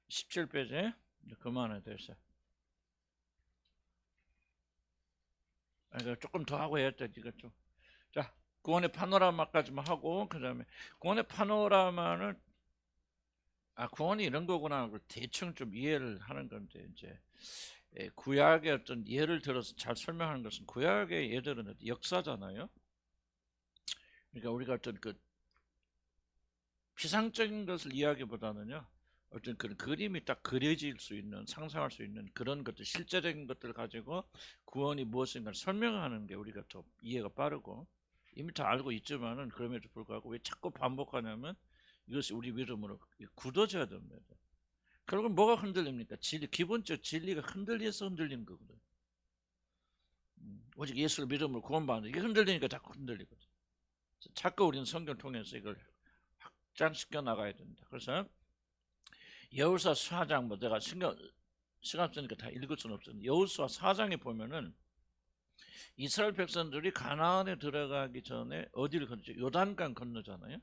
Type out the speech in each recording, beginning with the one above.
17페이지 그만해 됐어. 그러니까 조금 더 하고 해야 돼 이거 좀. 자, 구원의 파노라마까지만 하고 그다음에 구원의 파노라마는 구원이 이런 거구나. 대충 좀 이해를 하는 건데 이제 구약의 어떤 예를 들어서 잘 설명하는 것은 구약의 예들은 역사잖아요. 그러니까 우리가 어떤 그 피상적인 것을 이야기보다는요. 어떤 그런 그림이 딱 그려질 수 있는 상상할 수 있는 그런 것들 실제적인 것들을 가지고 구원이 무엇인가 설명하는 게 우리가 더 이해가 빠르고 이미 다 알고 있지만은 그럼에도 불구하고 왜 자꾸 반복하냐면 이것이 우리 믿음으로 굳어져야 됩니다. 결국 뭐가 흔들립니까? 진리, 기본적 진리가 흔들려서 흔들리는 거거든. 오직 예수를 믿음으로 구원받는 이게 흔들리니까 자꾸 흔들리거든. 자꾸 우리는 성경 통해서 이걸 확장시켜 나가야 된다. 그래서 여호수아 4장 뭐 내가 시간 없으니까 다 읽을 수는 없었는데 여호수아 4장에 보면은 이스라엘 백성들이 가나안에 들어가기 전에 어디를 건너죠? 요단강 건너잖아요.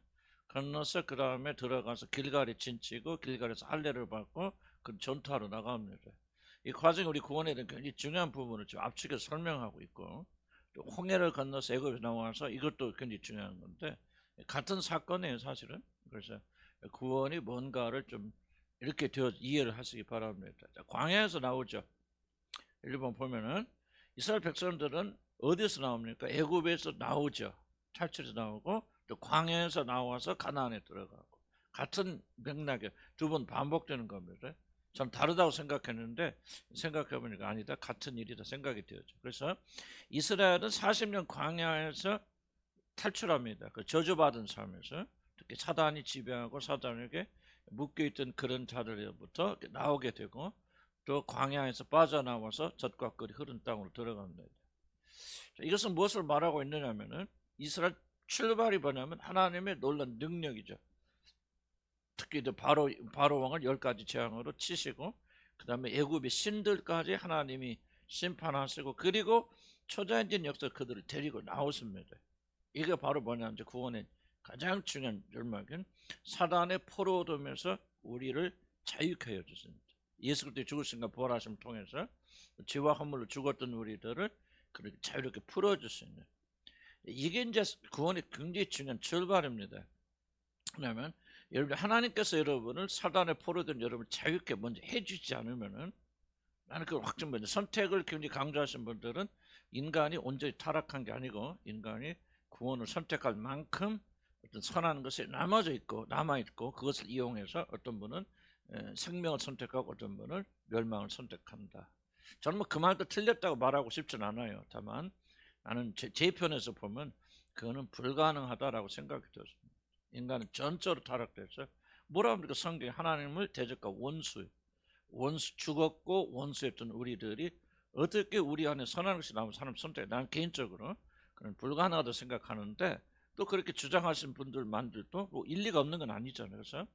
건너서 그 다음에 들어가서 길갈에 진치고 길갈에서 할례를 받고 그 전투하러 나갑니다. 이 과정이 우리 구원에 대한 굉장히 중요한 부분을 지금 앞측에서 설명하고 있고 또 홍해를 건너서 애굽에 나와서 이것도 굉장히 중요한 건데 같은 사건이에요 사실은. 그래서 구원이 뭔가를 좀 이렇게 되어 이해를 하시기 바랍니다. 자, 광야에서 나오죠. 1번 보면은 이스라엘 백성들은 어디서 나옵니까? 애굽에서 나오죠. 탈출해서 나오고 또 광야에서 나와서 가나안에 들어가고 같은 맥락에 두 번 반복되는 겁니다. 전 다르다고 생각했는데 생각해보니까 아니다. 같은 일이다 생각이 되었죠. 그래서 이스라엘은 40년 광야에서 탈출합니다. 그 저주받은 삶에서 특히 사단이 지배하고 사단에게 묶여있던 그런 자들로부터 나오게 되고 또 광야에서 빠져나와서 젖과 꿀이 흐른 땅으로 들어갑니다. 이것은 무엇을 말하고 있느냐면은 이스라엘 출발이 뭐냐면 하나님의 놀라운 능력이죠. 특히 바로 왕을 10가지 재앙으로 치시고 그 다음에 애굽의 신들까지 하나님이 심판하시고 그리고 초자연적인 역사 그들을 데리고 나오십니다. 이게 바로 뭐냐면 구원의 가장 중요한 열막은 사단의 포로됨에서 우리를 자유케 하여 주십니다. 예수 그리스도의 죽으심과 부활하심을 통해서 죄와 허물로 죽었던 우리들을 그렇게 자유롭게 풀어주시는 이게 이제 구원의 굉장히 중요한 출발입니다. 왜냐하면 여러분 하나님께서 여러분을 사단의 포로된 여러분을 자유롭게 먼저 해주지 않으면은 나는 그걸 확증합니다. 선택을 굉장히 강조하신 분들은 인간이 온전히 타락한 게 아니고 인간이 구원을 선택할 만큼 어떤 선한 것이 남아 있고 그것을 이용해서 어떤 분은 생명을 선택하고 어떤 분은 멸망을 선택한다. 저는 뭐 그 말도 틀렸다고 말하고 싶진 않아요. 다만 나는 제 편에서 보면 그거는 불가능하다라고 생각이 들었습니다. 인간은 전적으로 타락돼서 뭐라 합니까? 성경에 하나님을 대적과 원수 죽었고 원수였던 우리들이 어떻게 우리 안에 선한 것이 나오면 사람 선택해? 나는 개인적으로 그런 불가능하다고 생각하는데 또 그렇게 주장하신 분들만들도 뭐 일리가 없는 건 아니잖아요. 그래서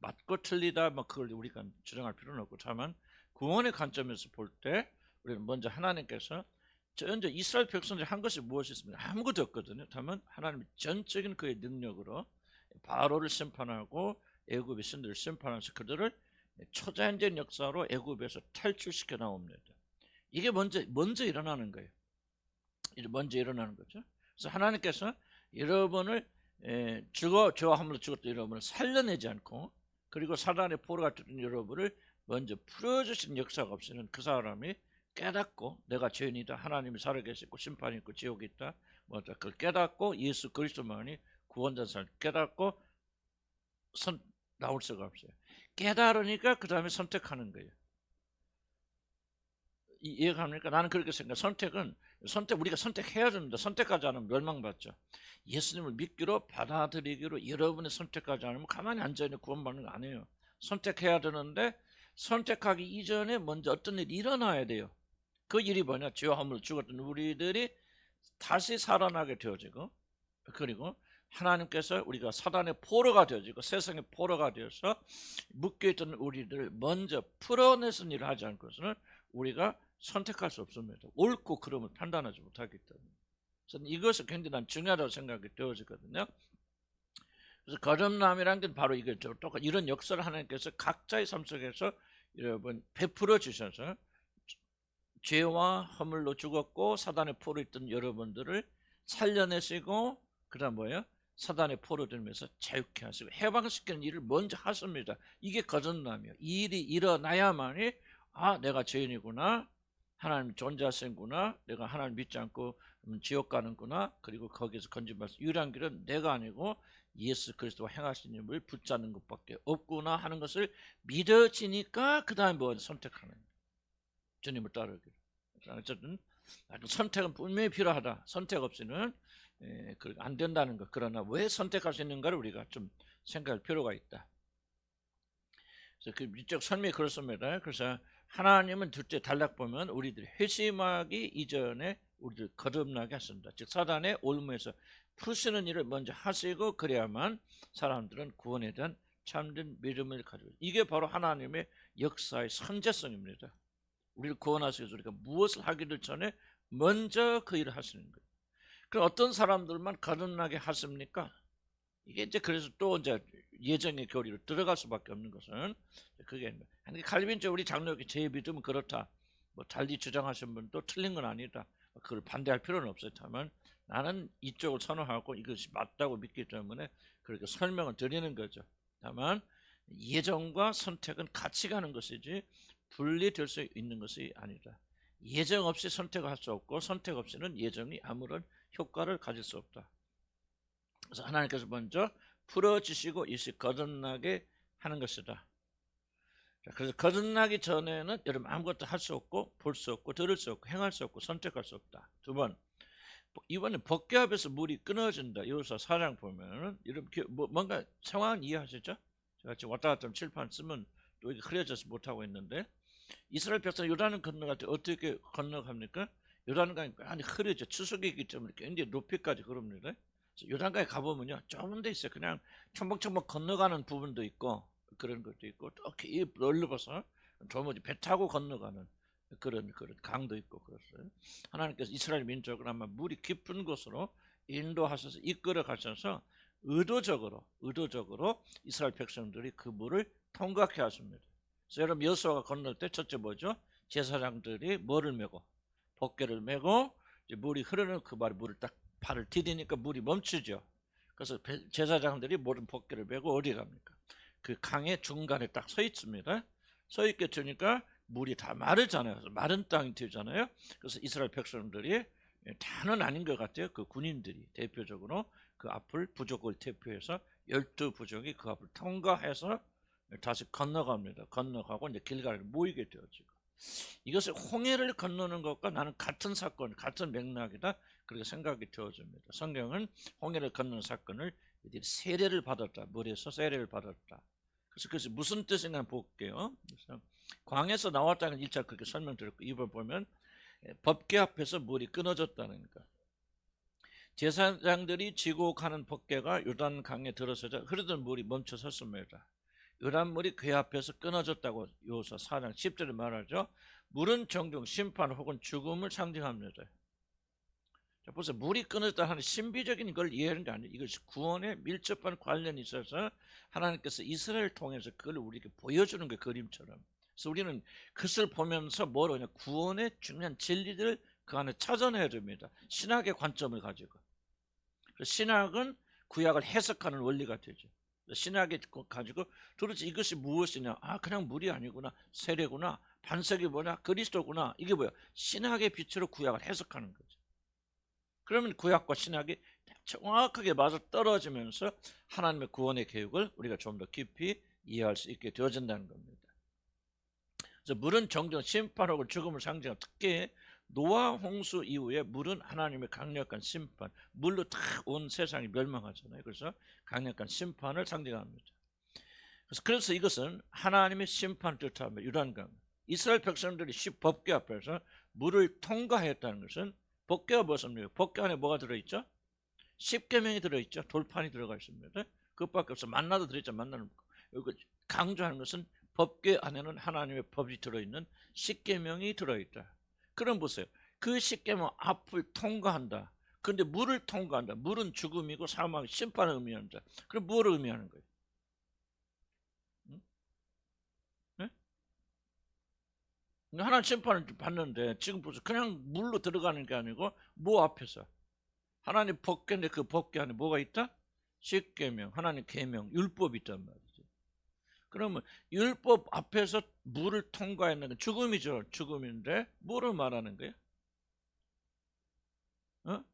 맞고 틀리다 뭐 그걸 우리가 주장할 필요는 없고 다만 구원의 관점에서 볼 때 우리는 먼저 하나님께서 먼저 이스라엘 백성들이 한 것이 무엇이 있습니까? 아무것도 없거든요. 다만 하나님의 전적인 그의 능력으로 바로를 심판하고 애굽의 신들을 심판하면서 그들을 초자연적인 역사로 애굽에서 탈출시켜 나옵니다. 이게 먼저 일어나는 거예요. 먼저 일어나는 거죠. 그래서 하나님께서 여러분을 죄와 함으로 죽었던 여러분을 살려내지 않고 그리고 사단의 포로가 됐던 여러분을 먼저 풀어주신 역사가 없이는 그 사람이 깨닫고 내가 죄인이다. 하나님이 살아계시고 심판이 있고 지옥이 있다. 그걸 깨닫고 예수 그리스도만이 구원자를 깨닫고 나올 수가 없어요. 깨달으니까 그 다음에 선택하는 거예요. 이해갑니까? 나는 그렇게 생각해. 우리가 선택해야 됩니다. 선택하지 않으면 멸망받죠. 예수님을 믿기로 받아들이기로 여러분이 선택하지 않으면 가만히 앉아있는 구원받는 거 아니에요. 선택해야 되는데 선택하기 이전에 먼저 어떤 일이 일어나야 돼요. 그 일이 뭐냐? 죄와 허물로 죽었던 우리들이 다시 살아나게 되어지고 그리고 하나님께서 우리가 사단의 포로가 되어지고 세상의 포로가 되어서 묶여있던 우리들을 먼저 풀어내는 일을 하지 않고서는 우리가 선택할 수 없습니다. 옳고 그름을 판단하지 못하기 때문에. 저는 이것이 굉장히 난 중요하다고 생각이 되어지거든요. 그래서 거듭남이라는 게 바로 이거죠. 똑같이 이런 역사를 하나님께서 각자의 삶 속에서 여러분 베풀어 주셔서 죄와 허물로 죽었고 사단의 포로 있던 여러분들을 살려내시고 그다음 뭐예요? 사단의 포로 들면서 자유케 하시고 해방시키는 일을 먼저 하십니다. 이게 거듭남이에요. 이 일이 일어나야만이 내가 죄인이구나, 하나님 존재하시는구나, 내가 하나님 믿지 않고 지옥 가는구나, 그리고 거기서 건진받을 유일한 길은 내가 아니고 예수 그리스도가 행하신 일을 붙잡는 것밖에 없구나 하는 것을 믿어지니까 그 다음에 뭐 선택하는 거예요. 주님을 따르기를. 어쨌든 선택은 분명히 필요하다. 선택 없이는 안 된다는 것. 그러나 왜 선택할 수 있는가를 우리가 좀 생각할 필요가 있다. 그래서 그 미적 설명이 그렇습니다. 그래서 하나님은 둘째 단락 보면 우리들이 회심하기 이전에 우리들 거듭나게 하십니다. 즉 사단의 올무에서 푸시는 일을 먼저 하시고 그래야만 사람들은 구원에 대한 참된 믿음을 가지고, 이게 바로 하나님의 역사의 선제성입니다. 우리를 구원하시기 위해서 우리가 무엇을 하기도 전에 먼저 그 일을 하시는 거예요. 그럼 어떤 사람들만 거듭나게 하십니까? 이게 이제 그래서 또 이제 예정의 교리로 들어갈 수밖에 없는 것은 그게 칼빈주 우리 장로교 제 믿음은 그렇다. 뭐 달리 주장하신 분도 틀린 건 아니다. 그걸 반대할 필요는 없어요. 다만 나는 이쪽을 선호하고 이것이 맞다고 믿기 때문에 그렇게 설명을 드리는 거죠. 다만 예정과 선택은 같이 가는 것이지 분리될 수 있는 것이 아니다. 예정 없이 선택할 수 없고 선택 없이는 예정이 아무런 효과를 가질 수 없다. 그래서 하나님께서 먼저 풀어주시고 일시 거듭나게 하는 것이다. 그래서 거듭나기 전에는 여러분 아무것도 할 수 없고 볼 수 없고 들을 수 없고 행할 수 없고 선택할 수 없다. 두 번, 이번에 법궤 앞에서 물이 끊어진다. 여호수아 4장 보면은 이렇게 뭔가 상황 이해하시죠? 제가 지금 왔다 갔다 칠판 쓰면 또 이게 흐려져서 못하고 있는데, 이스라엘 백성 요단을 건너갈 때 어떻게 건너갑니까? 요단강이 많이 흐려져 추석이기 때문에 굉장히 높이까지 흐릅니다. 요단강에 가보면요 좁은 데 있어요. 그냥 첨벙첨벙 건너가는 부분도 있고 그런 것도 있고 또 넓어서 도무지 배 타고 건너가는 그런 강도 있고 그랬어요. 하나님께서 이스라엘 민족을 아마 물이 깊은 곳으로 인도하셔서 이끌어 가셔서 의도적으로 이스라엘 백성들이 그 물을 통과케 하십니다. 그래서 여러분 여호수아가 건널 때 첫째 뭐죠? 제사장들이 뭐를 메고 법궤를 메고 이제 물이 흐르는 그 물을 딱 발을 디디니까 물이 멈추죠. 그래서 제사장들이 모든 법궤를 메고 어디 갑니까? 그 강의 중간에 딱 서 있습니다. 서 있게 되니까 물이 다 마르잖아요. 마른 땅이 되잖아요. 그래서 이스라엘 백성들이 다는 아닌 것 같아요. 그 군인들이 대표적으로 그 앞을 부족을 대표해서 12부족이 그 앞을 통과해서 다시 건너갑니다. 건너가고 이제 길가를 모이게 되어지고, 이것을 홍해를 건너는 것과 나는 같은 사건, 같은 맥락이다 그렇게 생각이 되어집니다. 성경은 홍해를 건너는 사건을 세례를 받았다, 물에서 세례를 받았다. 그래서 그것이 무슨 뜻인가 볼게요. 그래서 광에서 나왔다는 1차 그렇게 설명드렸고, 이번 보면 법궤 앞에서 물이 끊어졌다는 것. 제사장들이 지고 가는 법궤가 요단강에 들어서자 흐르던 물이 멈춰 섰습니다. 요단물이 궤 앞에서 끊어졌다고 여호수아 4장 10절에 말하죠. 물은 종종 심판 혹은 죽음을 상징합니다. 자, 보세요. 물이 끊어졌다 하는 신비적인 걸 이해하는 게 아니에요. 이것이 구원에 밀접한 관련이 있어서 하나님께서 이스라엘을 통해서 그걸 우리에게 보여주는 게 그림처럼. 그래서 우리는 그것을 보면서 뭐로 하냐, 구원의 중요한 진리들을 그 안에 찾아내야 됩니다. 신학의 관점을 가지고. 신학은 구약을 해석하는 원리가 되죠. 신학에 가지고 도대체 이것이 무엇이냐, 그냥 물이 아니구나, 세례구나, 반석이 뭐냐, 그리스도구나, 이게 뭐야, 신학의 빛으로 구약을 해석하는 거죠. 그러면 구약과 신학이 정확하게 맞아 떨어지면서 하나님의 구원의 계획을 우리가 좀 더 깊이 이해할 수 있게 되어진다는 겁니다. 그래서 물은 종종 심판하고 죽음을 상징하고, 특히 노아 홍수 이후에 물은 하나님의 강력한 심판, 물로 다 온 세상이 멸망하잖아요. 그래서 강력한 심판을 상징합니다. 그래서 이것은 하나님의 심판을 뜻하며, 요단강 이스라엘 백성들이 법궤 앞에서 물을 통과했다는 것은, 법궤가 무엇입니까? 법궤 안에 뭐가 들어있죠? 십계명이 들어있죠. 돌판이 들어가 있습니다. 그것밖에 없어. 만나도 들어있죠. 만나는 강조하는 것은 법궤 안에는 하나님의 법이 들어있는 십계명이 들어있다. 그럼 보세요. 그 십계명 앞을 통과한다. 근데 물을 통과한다. 물은 죽음이고 사망, 심판을 의미한다. 그럼 뭐를 의미하는 거예요? 응? 네? 하나님 심판을 받는데 지금 보세요. 그냥 물로 들어가는 게 아니고 뭐 앞에서 하나님 법궤인데 그 법궤 안에 뭐가 있다? 십계명, 하나님 계명, 율법이 있단 말이죠. 그러면 율법 앞에서 물을 통과했는 건 죽음이죠. 죽음인데 뭐를 말하는 거예요? 어?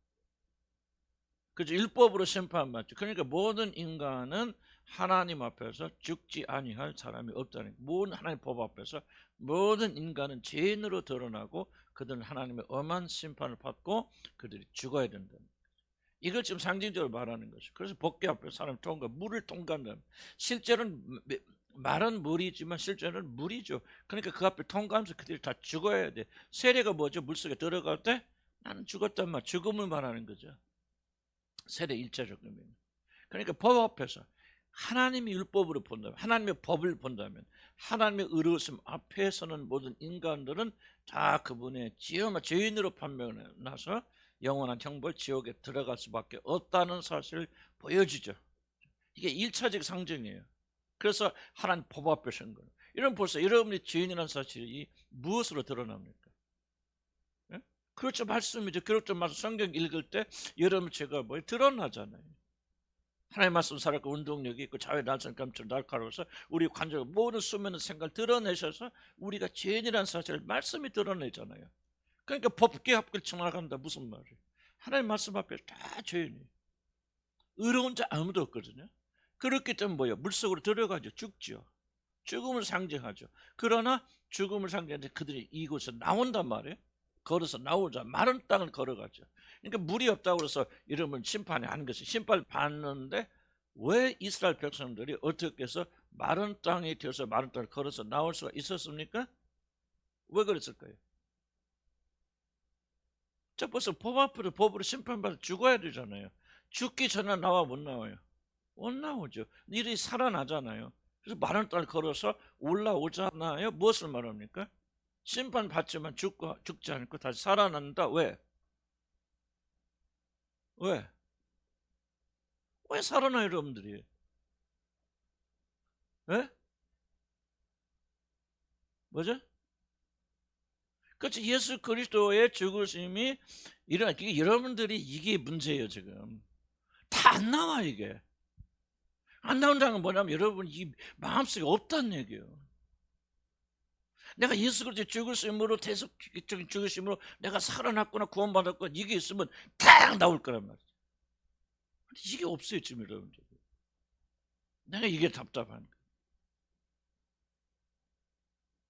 그죠? 율법으로 심판받죠. 그러니까 모든 인간은 하나님 앞에서 죽지 아니할 사람이 없다는 거예요. 모든 하나님 법 앞에서 모든 인간은 죄인으로 드러나고 그들은 하나님의 엄한 심판을 받고 그들이 죽어야 된다는 거예요. 이걸 지금 상징적으로 말하는 것이죠. 그래서 법궤 앞에 사람 통과, 물을 통과한다면 실제로는 말은 물이지만 실제로는 물이죠. 그러니까 그 앞에 통과하면서 그들이 다 죽어야 돼. 세례가 뭐죠? 물속에 들어갈 때 나는 죽었단 말, 죽음을 말하는 거죠. 세례 1차적 의미는. 그러니까 법 앞에서 하나님의 율법으로 본다면, 하나님의 법을 본다면, 하나님의 의로우심 앞에서는 모든 인간들은 다 그분의 죄인으로 판명나서 영원한 형벌 지옥에 들어갈 수밖에 없다는 사실을 보여주죠. 이게 1차적 상징이에요. 그래서 하나님 법 앞에 선 거예요. 이런 벌써 여러분이 죄인이라는 사실이 무엇으로 드러납니까? 예? 그렇죠. 말씀이죠. 그렇죠. 말씀 성경 읽을 때 여러분 제가 뭐 드러나잖아요. 하나님 말씀 살았고 운동력이 있고 자외 날선 감출 날카로워서 우리 관절 모든 수면의 생각을 드러내셔서 우리가 죄인이라는 사실을 말씀이 드러내잖아요. 그러니까 법궤 앞을 지나간다 무슨 말이에요? 하나님 말씀 앞에 다 죄인이에요. 의로운 자 아무도 없거든요. 그렇기 때문에 뭐예요? 물속으로 들어가죠. 죽죠. 죽음을 상징하죠. 그러나 죽음을 상징하는데 그들이 이곳에서 나온단 말이에요. 걸어서 나오자 마른 땅을 걸어가죠. 그러니까 물이 없다고 해서 이러면 심판이 아닌 것이 심판을 받는데 왜 이스라엘 백성들이 어떻게 해서 마른 땅에 되어서 마른 땅을 걸어서 나올 수가 있었습니까? 왜 그랬을까요? 자, 벌써 법 앞으로 법으로 심판받아 죽어야 되잖아요. 죽기 전에 나와 못 나와요? 못 나오죠. 일이 살아나잖아요. 그래서 마른 땅을 걸어서 올라오잖아요. 무엇을 말합니까? 심판받지만 죽지 않고 다시 살아난다. 왜? 왜? 왜 살아나요, 여러분들이? 왜? 뭐죠? 그렇지. 예수 그리스도의 죽으심이 이게 여러분들이 이게 문제예요, 지금. 다 안 나와, 이게. 안 나온다는 건 뭐냐면 여러분 이 마음속에 없다는 얘기예요. 내가 예수 그리스도의 죽으심으로 대속적인 죽으심으로 내가 살아났구나 구원받았구나 이게 있으면 딱 나올 거란 말이에요. 이게 없어요 지금 여러분들. 내가 이게 답답한 거예요.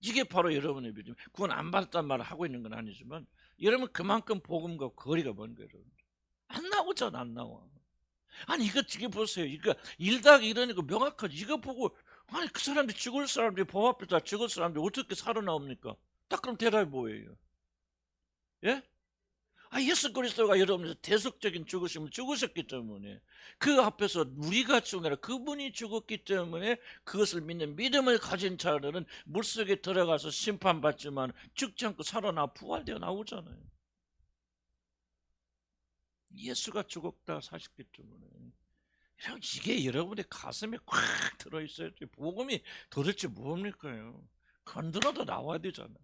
이게 바로 여러분의 믿음. 구원 안 받았단 말을 하고 있는 건 아니지만 여러분 그만큼 복음과 거리가 먼 거예요. 여러분. 안 나오잖아 안 나와. 아니 이거 보세요. 이거 1닭 이러니까 명확하지. 이거 보고 아니 그 사람들이 죽을 사람들이 법 앞에 다 죽을 사람들이 어떻게 살아나옵니까? 딱 그럼 대답이 뭐예요? 예? 아 예수 그리스도가 여러분들 대속적인 죽으심을 죽으셨기 때문에 그 앞에서 우리가 죽은 게 아니라 그분이 죽었기 때문에 그것을 믿는 믿음을 가진 자들은 물속에 들어가서 심판받지만 죽지 않고 살아나 부활되어 나오잖아요. 예수가 죽었다 사셨기 때문에 이게 여러분의 가슴에 꽉 들어있어요. 복음이 도대체 뭡니까요? 건드려도 나와야 되잖아요.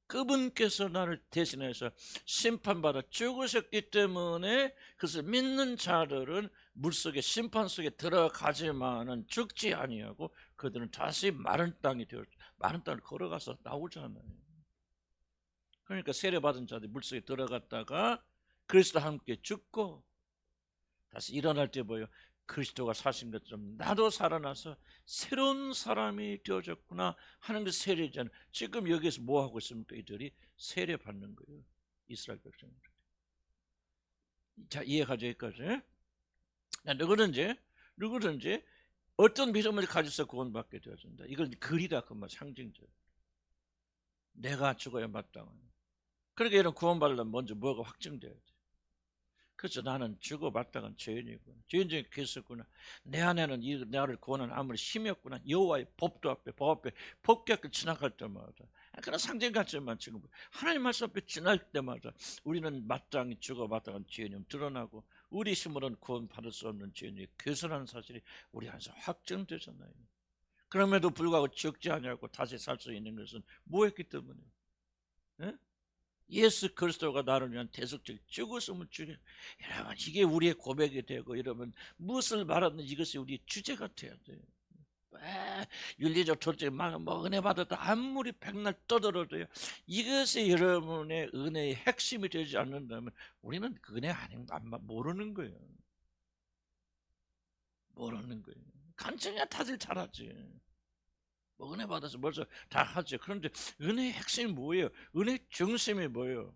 그분께서 나를 대신해서 심판받아 죽으셨기 때문에 그것을 믿는 자들은 물속에 심판 속에 들어가지만은 죽지 아니하고 그들은 다시 마른 땅이 되어 마른 땅을 걸어가서 나오잖아요. 그러니까 세례받은 자들이 물속에 들어갔다가 그리스도와 함께 죽고 다시 일어날 때 뭐예요? 그리스도가 사신 것처럼 나도 살아나서 새로운 사람이 되어졌구나 하는 게 세례잖아요. 지금 여기서 뭐 하고 있습니까? 이들이 세례 받는 거예요. 이스라엘 백성들. 자 이해가죠 여기까지? 누구든지 어떤 믿음을 가져서 구원받게 되어진다. 이걸 글이라 그 말 상징적. 내가 죽어야 마땅한. 그러니까 이런 구원받으려면 먼저 뭐가 확증돼야 돼. 그래서 나는 주고받다간 죄인이구나. 죄인 중에 계셨구나. 내 안에는 이 나를 구원하는 아무리 힘이 없구나. 여호와의 법 앞에 법궤 지나갈 때마다 그런 상징 같지만 지금 하나님 말씀 앞에 지날 때마다 우리는 마땅히 주고받다간 죄인이 드러나고 우리 힘으로는 구원받을 수 없는 죄인이 괴선하는 사실이 우리 안에서 확정되잖아요. 그럼에도 불구하고 죽지 아니하고 다시 살 수 있는 것은 뭐였기 때문에? 예? 예수 그리스도가 나를 위한 대속적 죽으심을 주게. 여러분 이게 우리의 고백이 되고 여러분 무엇을 말하든 이것이 우리 주제가 돼야 돼요. 윤리적 조직 뭐 은혜 받았다 아무리 백날 떠들어도요 이것이 여러분의 은혜의 핵심이 되지 않는다면 우리는 그 은혜 아닌 거 모르는 거예요. 모르는 거예요. 간증이야 다들 잘하지. 뭐 은혜 받아서 벌써 다 하죠. 그런데 은혜의 핵심이 뭐예요? 은혜의 중심이 뭐예요?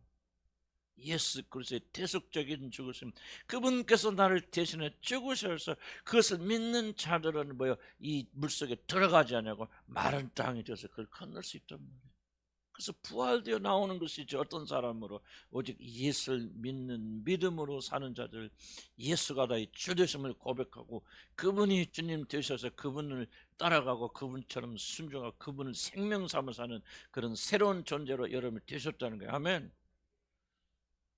예수 그리스도의 대속적인 죽으심. 그분께서 나를 대신해 죽으셔서 그것을 믿는 자들은 뭐예요? 이 물속에 들어가지 않냐고 마른 땅이 되어서 그걸 건널 수 있단 말이에요. 그래서 부활되어 나오는 것이지 어떤 사람으로 오직 예수를 믿는 믿음으로 사는 자들 예수가 다의 주 되심을 고백하고 그분이 주님 되셔서 그분을 따라가고 그분처럼 순종하고 그분을 생명 삼아 사는 그런 새로운 존재로 여러분이 되셨다는 거예요. 아멘.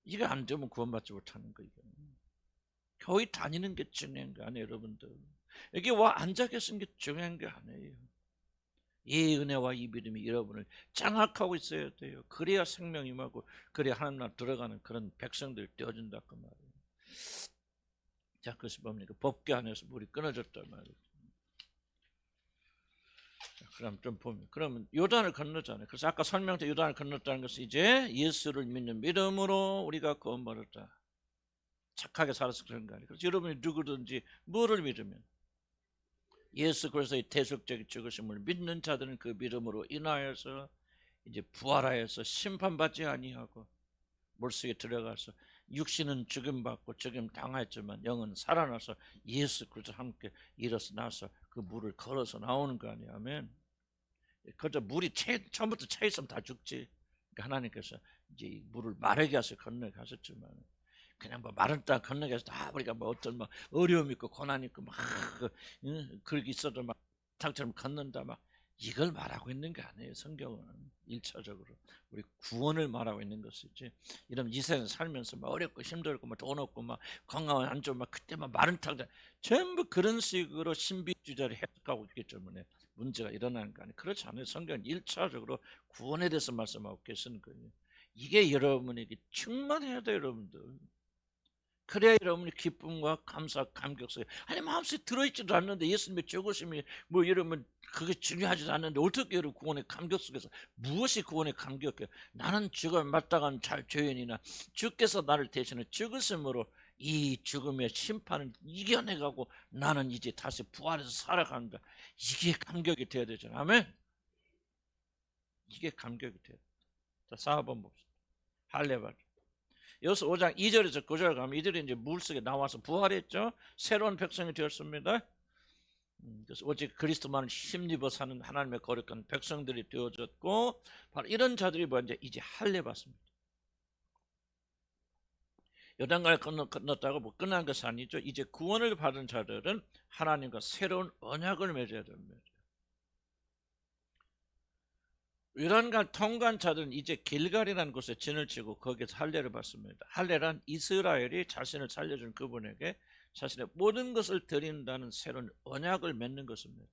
이게 안 되면 구원받지 못하는 거예요. 교회 다니는 게 중요한 게 아니에요. 여러분들 여기 와 앉아 계신 게 중요한 게 아니에요. 이 은혜와 이 믿음이 여러분을 장악하고 있어야 돼요. 그래야 생명이 임하고 그래야 하나님 나라 들어가는 그런 백성들이 되어진다 그 말이에요. 자, 그것이 뭡니까? 법궤 안에서 물이 끊어졌단 말이에요. 자, 그럼 좀 보면 그러면 요단을 건넜잖아요. 그래서 아까 설명때 요단을 건넜다는 것은 이제 예수를 믿는 믿음으로 우리가 구원받았다. 착하게 살아서 그런 거 아니에요. 그래서 여러분이 누구든지 뭐를 믿으면 예수 그리스도의 대속적인 죽으심을 믿는 자들은 그 믿음으로 인하여서 이제 부활하여서 심판받지 아니하고 물속에 들어가서 육신은 죽임받고 죽임 당하였지만 영은 살아나서 예수 그리스도와 함께 일어서 나서 그 물을 걸어서 나오는 거 아니에요. 아멘. 그저 물이 처음부터 차 있으면 다 죽지. 그러니까 하나님께서 이제 물을 마르게 하셔 건너가셨지만 그냥 뭐 마른 땅 건너게 해서 다 우리가 뭐 어떤 뭐 어려움 있고 고난 있고 막 그렇게 있어도 막 당처럼 걷는다 막 이걸 말하고 있는 게 아니에요. 성경은 1차적으로 우리 구원을 말하고 있는 것이지. 이런 이 세상 살면서 막 어렵고 힘들고 막 돈 없고 막 건강 안 좋고 막 그때 막 마른 땅 전부 그런 식으로 신비주의자를 해석하고 있기 때문에 문제가 일어나는 거 아니에요. 그렇지 않아요. 성경은 1차적으로 구원에 대해서 말씀하고 계시는 거예요. 이게 여러분에게 충만해야 돼요. 여러분들. 그래야 여러분이 기쁨과 감사, 감격 속에 아니 마음속에 들어있지도 않는데 예수님의 죽으심이 뭐 여러분 그게 중요하지도 않는데 어떻게 여러분 구원의 감격 속에서 무엇이 구원의 감격이에요? 나는 죽음에 마땅한 죄인이나 주께서 나를 대신해 죽으심으로 이 죽음의 심판을 이겨내가고 나는 이제 다시 부활해서 살아간다. 이게 감격이 돼야 되잖아요. 아멘. 이게 감격이 돼야 돼. 자, 4번 봅시다. 할례받. 여기서 5장 2절에서 9절 가면 이들이 이제 물속에 나와서 부활했죠. 새로운 백성이 되었습니다. 그래서 오직 그리스도만을 힘입어 사는 하나님의 거룩한 백성들이 되어졌고 바로 이런 자들이 이제 할례 받습니다. 요단강을 건넜다고 뭐 끝난 것이 아니죠. 이제 구원을 받은 자들은 하나님과 새로운 언약을 맺어야 됩니다. 요단강 통과한 자들은 이제 길갈이라는 곳에 진을 치고 거기에서 할례를 받습니다. 할례란 이스라엘이 자신을 살려준 그분에게 자신의 모든 것을 드린다는 새로운 언약을 맺는 것입니다.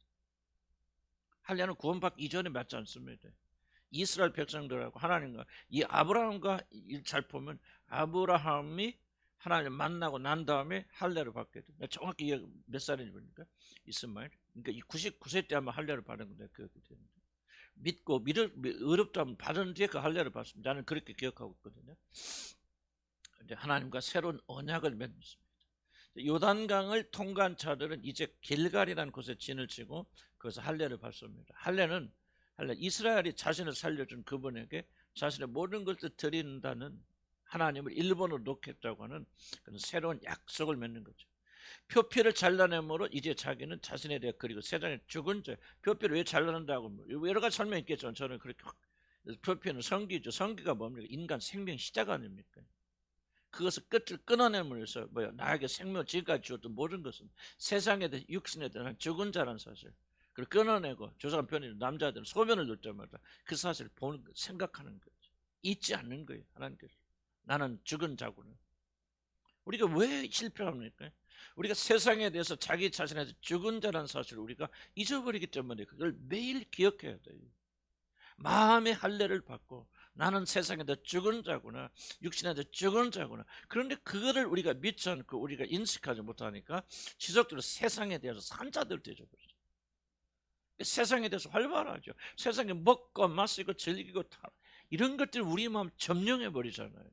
할례는 구원받기 이전에 맞지 않습니다. 이스라엘 백성들하고 하나님과 이 아브라함과 잘 보면 아브라함이 하나님 만나고 난 다음에 할례를 받게 돼요. 정확히 몇 살인지 보니까 이스마엘. 그러니까 99세 때 아마 할례를 받은 건데 그렇게 됩니다. 믿고 어렵다면 받은 뒤에 그 할례를 받습니다. 나는 그렇게 기억하고 있거든요. 이제 하나님과 새로운 언약을 맺습니다. 요단강을 통과한 자들은 이제 길갈이라는 곳에 진을 치고 거기서 할례를 받습니다. 할례 이스라엘이 자신을 살려준 그분에게 자신의 모든 것을 드린다는 하나님을 일본으로 놓겠다고 하는 그런 새로운 약속을 맺는 거죠. 표피를 잘라내므로 이제 자기는 자신에 대해 그리고 세상에 죽은 죄 표피를 왜 잘라낸다고 여러 가지 설명이 있겠죠. 저는 그렇게 표피는 성기죠. 성기가 뭡니까? 인간 생명 시작 아닙니까? 그것을 끝을 끊어내면서 뭐야 나에게 생명을 지금까지 주었던 모든 것은 세상에 대해 육신에 대한 죽은 자라는 사실 그걸 끊어내고 조상한 편이 남자들은 소변을 넣을 때마다 그 사실을 보는 생각하는 거죠. 잊지 않는 거예요. 하나님께서 나는 죽은 자구나. 우리가 왜 실패합니까? 우리가 세상에 대해서 자기 자신에 대해서 죽은 자라는 사실을 우리가 잊어버리기 때문에 그걸 매일 기억해야 돼요. 마음의 할례를 받고 나는 세상에 대해 죽은 자구나, 육신에 대해 죽은 자구나. 그런데 그거를 우리가 믿지 않고 우리가 인식하지 못하니까 지속적으로 세상에 대해서 산 자들 되어버리죠. 세상에 대해서 활발하죠. 세상에 먹고 마시고 즐기고 이런 것들 우리 마음 점령해 버리잖아요.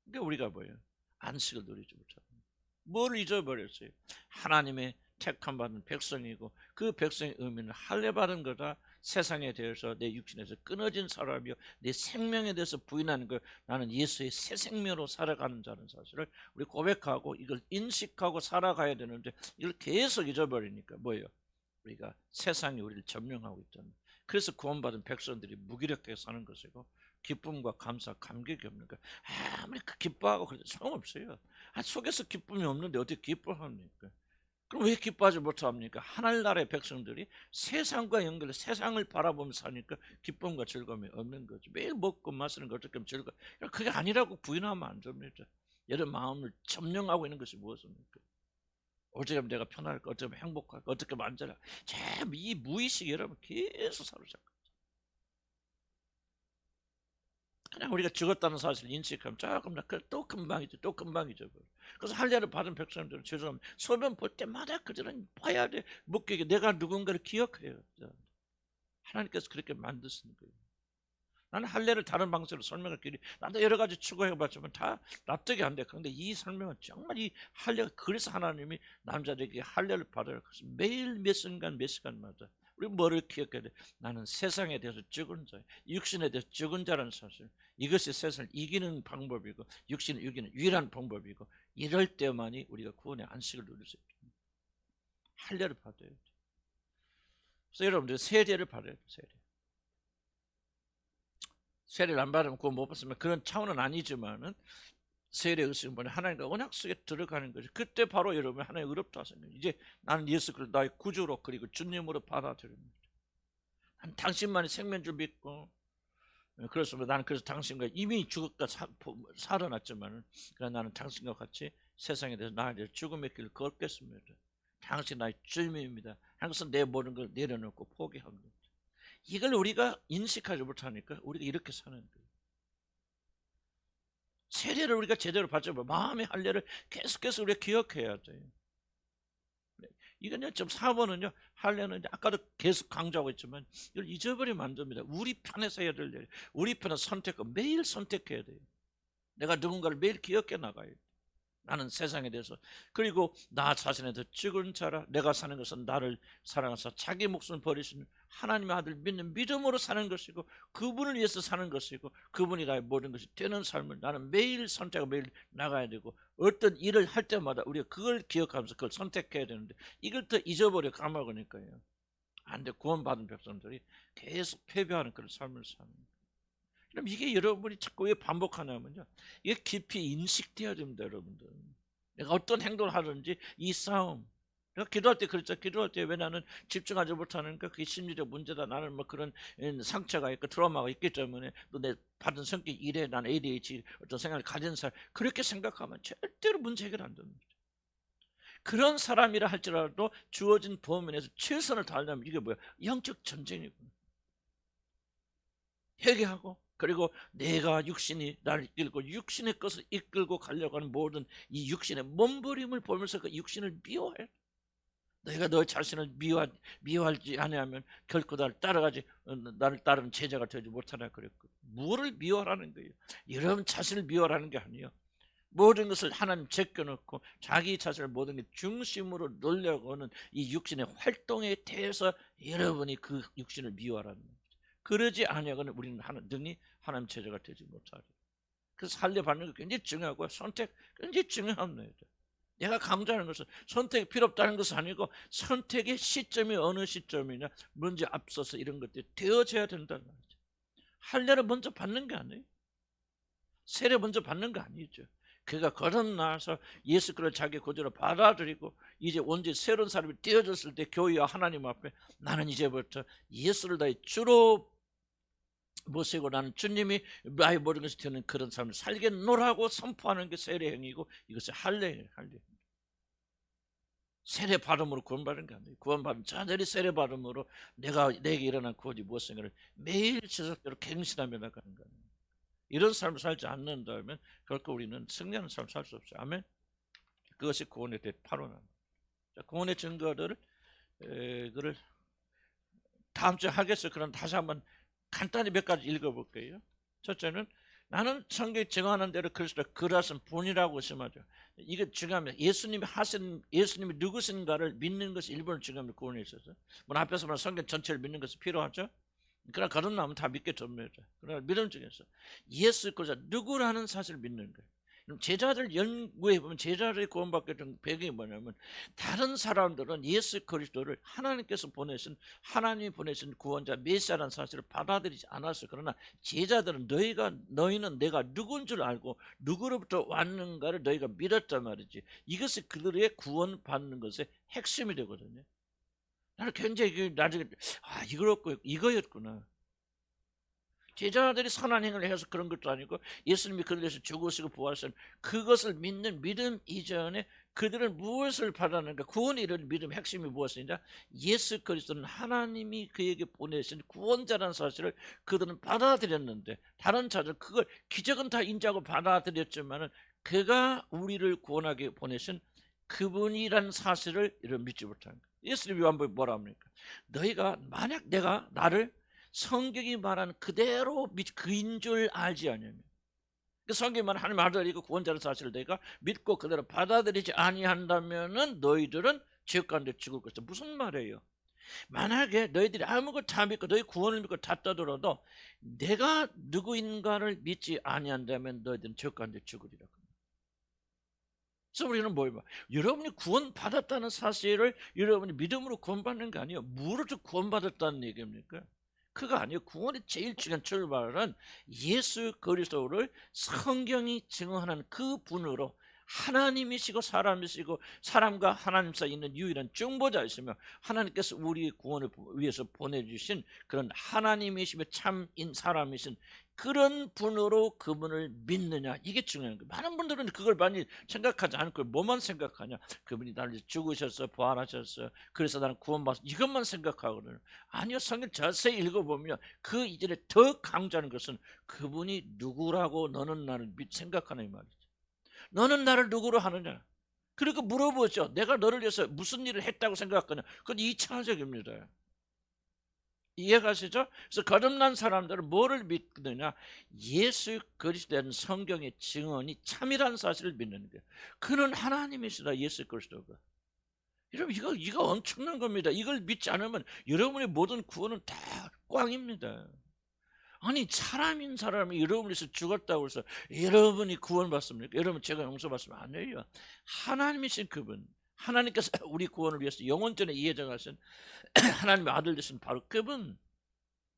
그러니까 우리가 뭐예요? 안식을 누리지 못하는. 뭘 잊어버렸어요? 하나님의 택함 받은 백성이고 그 백성의 의미는 할례 받은 거다. 세상에 대해서 내 육신에서 끊어진 사람이요 내 생명에 대해서 부인하는 거 나는 예수의 새 생명으로 살아가는 자는 사실을 우리 고백하고 이걸 인식하고 살아가야 되는데 이걸 계속 잊어버리니까 뭐예요? 우리가 세상이 우리를 점령하고 있잖아요. 그래서 구원받은 백성들이 무기력하게 사는 것이고 기쁨과 감사, 감격이 없는 거예요. 아무리 기뻐하고 그래도 소용없어요. 속에서 기쁨이 없는데 어떻게 기뻐합니까? 그럼 왜 기뻐하지 못합니까? 하늘나라의 백성들이 세상과 연결해 세상을 바라보면서 사니까 기쁨과 즐거움이 없는 거죠. 매일 먹고 마시는 거 어떻게 하면 즐거워. 그게 아니라고 부인하면 안 됩니다. 여러분 마음을 점령하고 있는 것이 무엇입니까? 어떻게 하면 내가 편할까? 어떻게 하면 행복할까? 어떻게 하면 안전할까? 참 이 무의식이 여러분 계속 사로잡고 그냥 우리가 죽었다는 사실을 인식하면 조금 또 금방 잊어 또 금방 잊어버려. 그래서 할례를 받은 백성들은 죄송합니다. 소변 볼 때마다 그들은 봐야 돼. 묻게 내가 누군가를 기억해요. 하나님께서 그렇게 만드신 거예요. 나는 할례를 다른 방식으로 설명할 길이 나도 여러 가지 추구해봤지만 다 납득이 안 돼. 그런데 이 설명은 정말 이 할례가 그래서 하나님이 남자들에게 할례를 받으라. 그래서 매일 몇 순간 몇 시간마다 우리 뭐를 기억해야 돼? 나는 세상에 대해서 죽은 자, 육신에 대해서 죽은 자라는 사실. 이것이 세상을 이기는 방법이고 육신을 이기는 유일한 방법이고 이럴 때만이 우리가 구원의 안식을 누릴 수 있습니다. 할례를 받아야 돼. 그래서 여러분들 세례를 받아야 돼. 세례를 안 받으면 구원 못 받으면 그런 차원은 아니지만은 세례 의식은 뭐냐 하나님과 언약 속에 들어가는 거죠. 그때 바로 여러분 하나님 의롭다 생각해요. 이제 나는 예수 그리스도 나의 구주로 그리고 주님으로 받아들입니다. 난 당신만이 생명줄 믿고 그렇습니다. 나는 그래서 당신과 이미 죽었다 살아났지만 그러나 나는 당신과 같이 세상에 대해서 나의 죽음의 길을 걷겠습니다. 당신 나의 주님입니다. 항상 내 모든 걸 내려놓고 포기합니다. 이걸 우리가 인식하지 못하니까 우리가 이렇게 사는 거예요. 세례를 우리가 제대로 받자면 마음의 할례를 계속해서 우리가 기억해야 돼요. 이건요, 좀 4번은요, 할례는 아까도 계속 강조하고 있지만 이걸 잊어버리면 안 됩니다. 우리 편에서 해야 될 일, 우리 편에 매일 선택해야 돼요. 내가 누군가를 매일 기억해 나가야 돼요. 나는 세상에 대해서 그리고 나 자신에 대해 죽은 자라 내가 사는 것은 나를 사랑하사 자기 목숨을 버리시는 하나님의 아들 믿는 믿음으로 사는 것이고 그분을 위해서 사는 것이고 그분이 나의 모든 것이 되는 삶을 나는 매일 선택하고 매일 나가야 되고 어떤 일을 할 때마다 우리가 그걸 기억하면서 그걸 선택해야 되는데 이걸 또 잊어버려 까먹으니까요. 안 돼. 구원받은 백성들이 계속 패배하는 그런 삶을 사는 거예요. 그럼 이게 여러분이 자꾸 왜 반복하냐면요. 이게 깊이 인식되어야 됩니다, 여러분들. 내가 어떤 행동을 하든지 이 싸움. 내가 기도할 때 그랬죠. 기도할 때 왜 나는 집중하지 못하는가? 그게 심리적 문제다. 나는 뭐 그런 상처가 있고 트라우마가 있기 때문에 또 내 받은 성격이 이래. 난 ADHD 어떤 생각을 가진 사람. 그렇게 생각하면 절대로 문제 해결 안 됩니다. 그런 사람이라 할지라도 주어진 범위에서 최선을 다하려면 이게 뭐야? 영적 전쟁이구나. 회개하고 그리고 내가 육신이 나를 이끌고 육신의 것을 이끌고 가려고 하는 모든 이 육신의 몸부림을 보면서 그 육신을 미워해. 너희가 너 자신을 미워하지 아니하면 결코 나를 따르는 제자가 되지 못하나 그랬거든. 뭐를 미워하라는 거예요? 여러분 자신을 미워하라는 게 아니에요. 모든 것을 하나님 제껴놓고 자기 자신을 모든 게 중심으로 놓으려고 하는 이 육신의 활동에 대해서 여러분이 그 육신을 미워하라는 거예요. 그러지 아니하고는 우리는 능히 하나님 제자가 되지 못하리. 그래서 할례 받는 게 굉장히 중요하고 선택 굉장히 중요합니다. 내가 강조하는 것은 선택이 필요 없다는 것은 아니고 선택의 시점이 어느 시점이냐 먼저 앞서서 이런 것들이 되어져야 된다는 거죠. 할례를 먼저 받는 게 아니에요. 세례 먼저 받는 거 아니죠. 그가 거듭나서 예수 그리스도를 자기 구주로 받아들이고 이제 온전히 새로운 사람이 되어졌을 때 교회와 하나님 앞에 나는 이제부터 예수를 다해 주로 모시고 나는 주님이 나의 모든 것이 되는 그런 삶을 살겠노라고 선포하는 게 세례 행위고 이것이 할례예요. 할례. 세례 받음으로 구원받은 게 아니에요. 구원받은 자들이 세례 받음으로 내게 일어난 구원이 무엇인가를 매일 지속적으로 갱신하며 나가는 거예요. 이런 삶을 살지 않는다면 결코 우리는 승리하는 삶을 살 수 없어요. 아멘. 그것이 구원의 대파로는. 구원의 증거들을 그를 다음 주에 하겠어요. 그럼 다시 한번 간단히 몇 가지 읽어볼게요. 첫째는 나는 성경에 증언하는 대로 그리스도를 그라슨 분이라고 심하죠. 이게 중요합니다. 예수님이 누구신가를 믿는 것이 일본을 중요합니다. 구원에 있어서. 앞에서 말한 성경 전체를 믿는 것이 필요하죠. 그러나 거듭나면 다 믿게 됩니다. 그러나 믿음 중에서 예수 그리스도 누구라는 사실을 믿는 거예요. 그럼 제자들 연구해 보면 제자들이 구원받게 된 배경이 뭐냐면 다른 사람들은 예수 그리스도를 하나님께서 하나님이 보내신 구원자 메시아라는 사실을 받아들이지 않았어요. 그러나 제자들은 너희는 내가 누군 줄 알고 누구로부터 왔는가를 너희가 믿었단 말이지. 이것이 그들의 구원받는 것의 핵심이 되거든요. 나는 굉장히 나중에 이거였구나. 제자들이 선한 행위를 해서 그런 것도 아니고 예수님이 그들을 위해서 죽으시고 부활하신 그것을 믿는 믿음 이전에 그들은 무엇을 받았는가? 구원에 이르는 믿음의 핵심이 무엇이냐? 예수 그리스도는 하나님이 그에게 보내신 구원자라는 사실을 그들은 받아들였는데 다른 자들 그걸 기적은 다 인정하고 받아들였지만은 그가 우리를 구원하게 보내신 그분이라는 사실을 믿지 못한 거예요. 예수님이 요한복음에 뭐라 합니까? 너희가 만약 내가 나를 성경이 말하는 그대로 그인 줄 알지 않으면 그 성경이 말하는 하나님의 아들이고 구원자라는 사실을 너희가 믿고 그대로 받아들이지 아니한다면은 너희들은 죄 가운데 죽을 것이다. 무슨 말이에요? 만약에 너희들이 아무것도 다 믿고 너희 구원을 믿고 다 떠들어도 내가 누구인가를 믿지 아니한다면 너희들은 죄 가운데 죽으리라. 그래서 우리는 뭐예요? 여러분이 구원받았다는 사실을 여러분이 믿음으로 구원받는 게 아니에요. 무엇으로 구원받았다는 얘기입니까? 그거 아니에요. 구원의 제일 중요한 출발은 예수 그리스도를 성경이 증언하는 그 분으로 하나님이시고 사람이시고 사람과 하나님 사이에 있는 유일한 중보자이시며 하나님께서 우리의 구원을 위해서 보내주신 그런 하나님이시며 참인 사람이신 그런 분으로 그분을 믿느냐 이게 중요한 거예요. 많은 분들은 그걸 많이 생각하지 않고 뭐만 생각하냐? 그분이 나를 죽으셨어 부활하셨어 그래서 나는 구원받았어 이것만 생각하거든요. 아니요. 성경 자세히 읽어보면 그 이전에 더 강조하는 것은 그분이 누구라고 너는 나를 생각하는 이 말이죠. 너는 나를 누구로 하느냐? 그리고 물어보죠. 내가 너를 위해서 무슨 일을 했다고 생각하느냐? 그건 2차적입니다. 이해가시죠? 그래서 거듭난 사람들은 뭐를 믿느냐? 예수 그리스도라는 성경의 증언이 참이라는 사실을 믿는 거예요. 그는 하나님이시다. 예수 그리스도가. 여러분 이거 엄청난 겁니다. 이걸 믿지 않으면 여러분의 모든 구원은 다 꽝입니다. 아니 사람인 사람이 여러분을 위해서 죽었다고 해서 여러분이 구원받습니까? 여러분 제가 용서받으면 안 돼요. 하나님이신 그분 하나님께서 우리 구원을 위해서 영원전에 예정하신 하나님의 아들 되신 바로 그분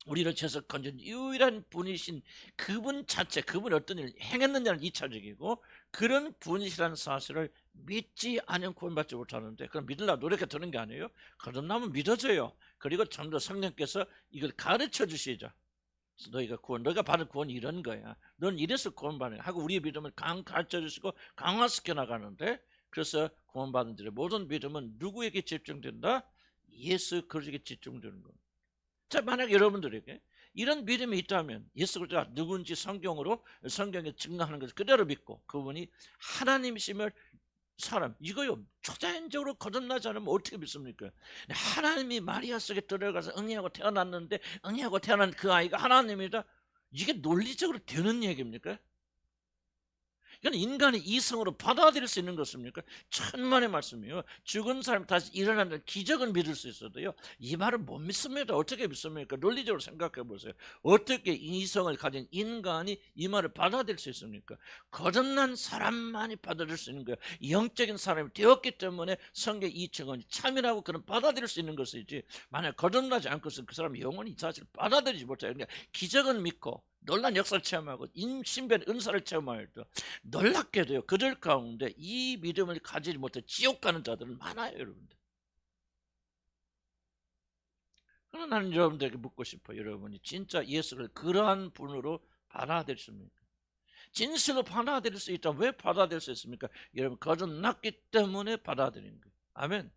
우리를 죄에서 건진 유일한 분이신 그분 자체 그분이 어떤 일을 행했느냐는 2차적이고 그런 분이시라는 사실을 믿지 않으면 구원받지 못하는데 그럼 믿으려고 노력해 드는 게 아니에요. 거듭나면 믿어져요. 그리고 좀 더 성령께서 이걸 가르쳐 주시죠. 너희가 받은 구원이 이런 거야. 넌 이래서 구원받는 거야. 하고 우리의 믿음을 가르쳐 주시고 강화시켜 나가는데 그래서 구원받은 자의 모든 믿음은 누구에게 집중된다? 예수 그리스도에게 집중되는 겁니다. 자, 만약 여러분들에게 이런 믿음이 있다면 예수 그리스도가 누군지 성경에 증거하는 것을 그대로 믿고 그분이 하나님이심을 이거요 초자연적으로 거듭나지 않으면 어떻게 믿습니까? 하나님이 마리아 속에 들어가서 응애하고 태어났는데 응애하고 태어난 그 아이가 하나님이다. 이게 논리적으로 되는 얘기입니까? 이건 인간이 이성으로 받아들일 수 있는 것입니까? 천만의 말씀이요. 죽은 사람 다시 일어나는 기적은 믿을 수 있어도요. 이 말은 못 믿습니다. 어떻게 믿습니까? 논리적으로 생각해 보세요. 어떻게 이성을 가진 인간이 이 말을 받아들일 수 있습니까? 거듭난 사람만이 받아들일 수 있는 거예요. 영적인 사람이 되었기 때문에 성경 이 증언이 참이라고 그는 받아들일 수 있는 것이지 만약 거듭나지 않고서 그 사람이 영원히 이 사실을 받아들이지 못해요. 그러니까 기적은 믿고 놀란 역사를 체험하고 신비한 은사를 체험할 때 놀랍게도요, 그들 가운데 이 믿음을 가지지 못해 지옥 가는 자들은 많아요, 여러분들. 그러나 나는 여러분들에게 묻고 싶어요. 여러분이 진짜 예수를 그러한 분으로 받아들였습니까? 진실로 받아들일 수 있다. 왜 받아들일 수 있습니까? 여러분, 거듭났기 때문에 받아들인 거예요. 아멘.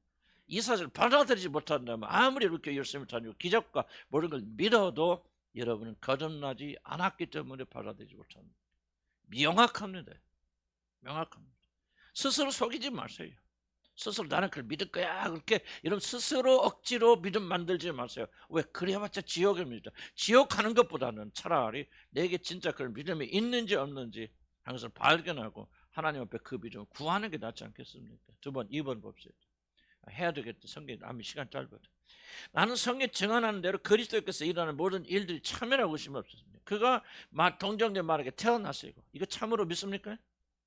이 사실을 받아들이지 못한다면 아무리 이렇게 열심히 다니고 기적과 모든 걸 믿어도 여러분은 거듭나지 않았기 때문에 받아들이지 못합니다. 명확합니다. 명확합니다. 스스로 속이지 마세요. 스스로 나는 그걸 믿을 거야 그렇게 이런 스스로 억지로 믿음 만들지 마세요. 왜? 그래봤자 지옥입니다. 지옥 가는 것보다는 차라리 내게 진짜 그런 믿음이 있는지 없는지 항상 발견하고 하나님 앞에 그 믿음을 구하는 게 낫지 않겠습니까? 2번 봅시다. 해야 되겠다. 성경이 남은 시간 짧거든. 나는 성경에 정언하는 대로 그리스도께서 일하는 모든 일들이 참여라고 의심 없습니다. 그가 동정녀 말하게 태어났어요. 이거 참으로 믿습니까?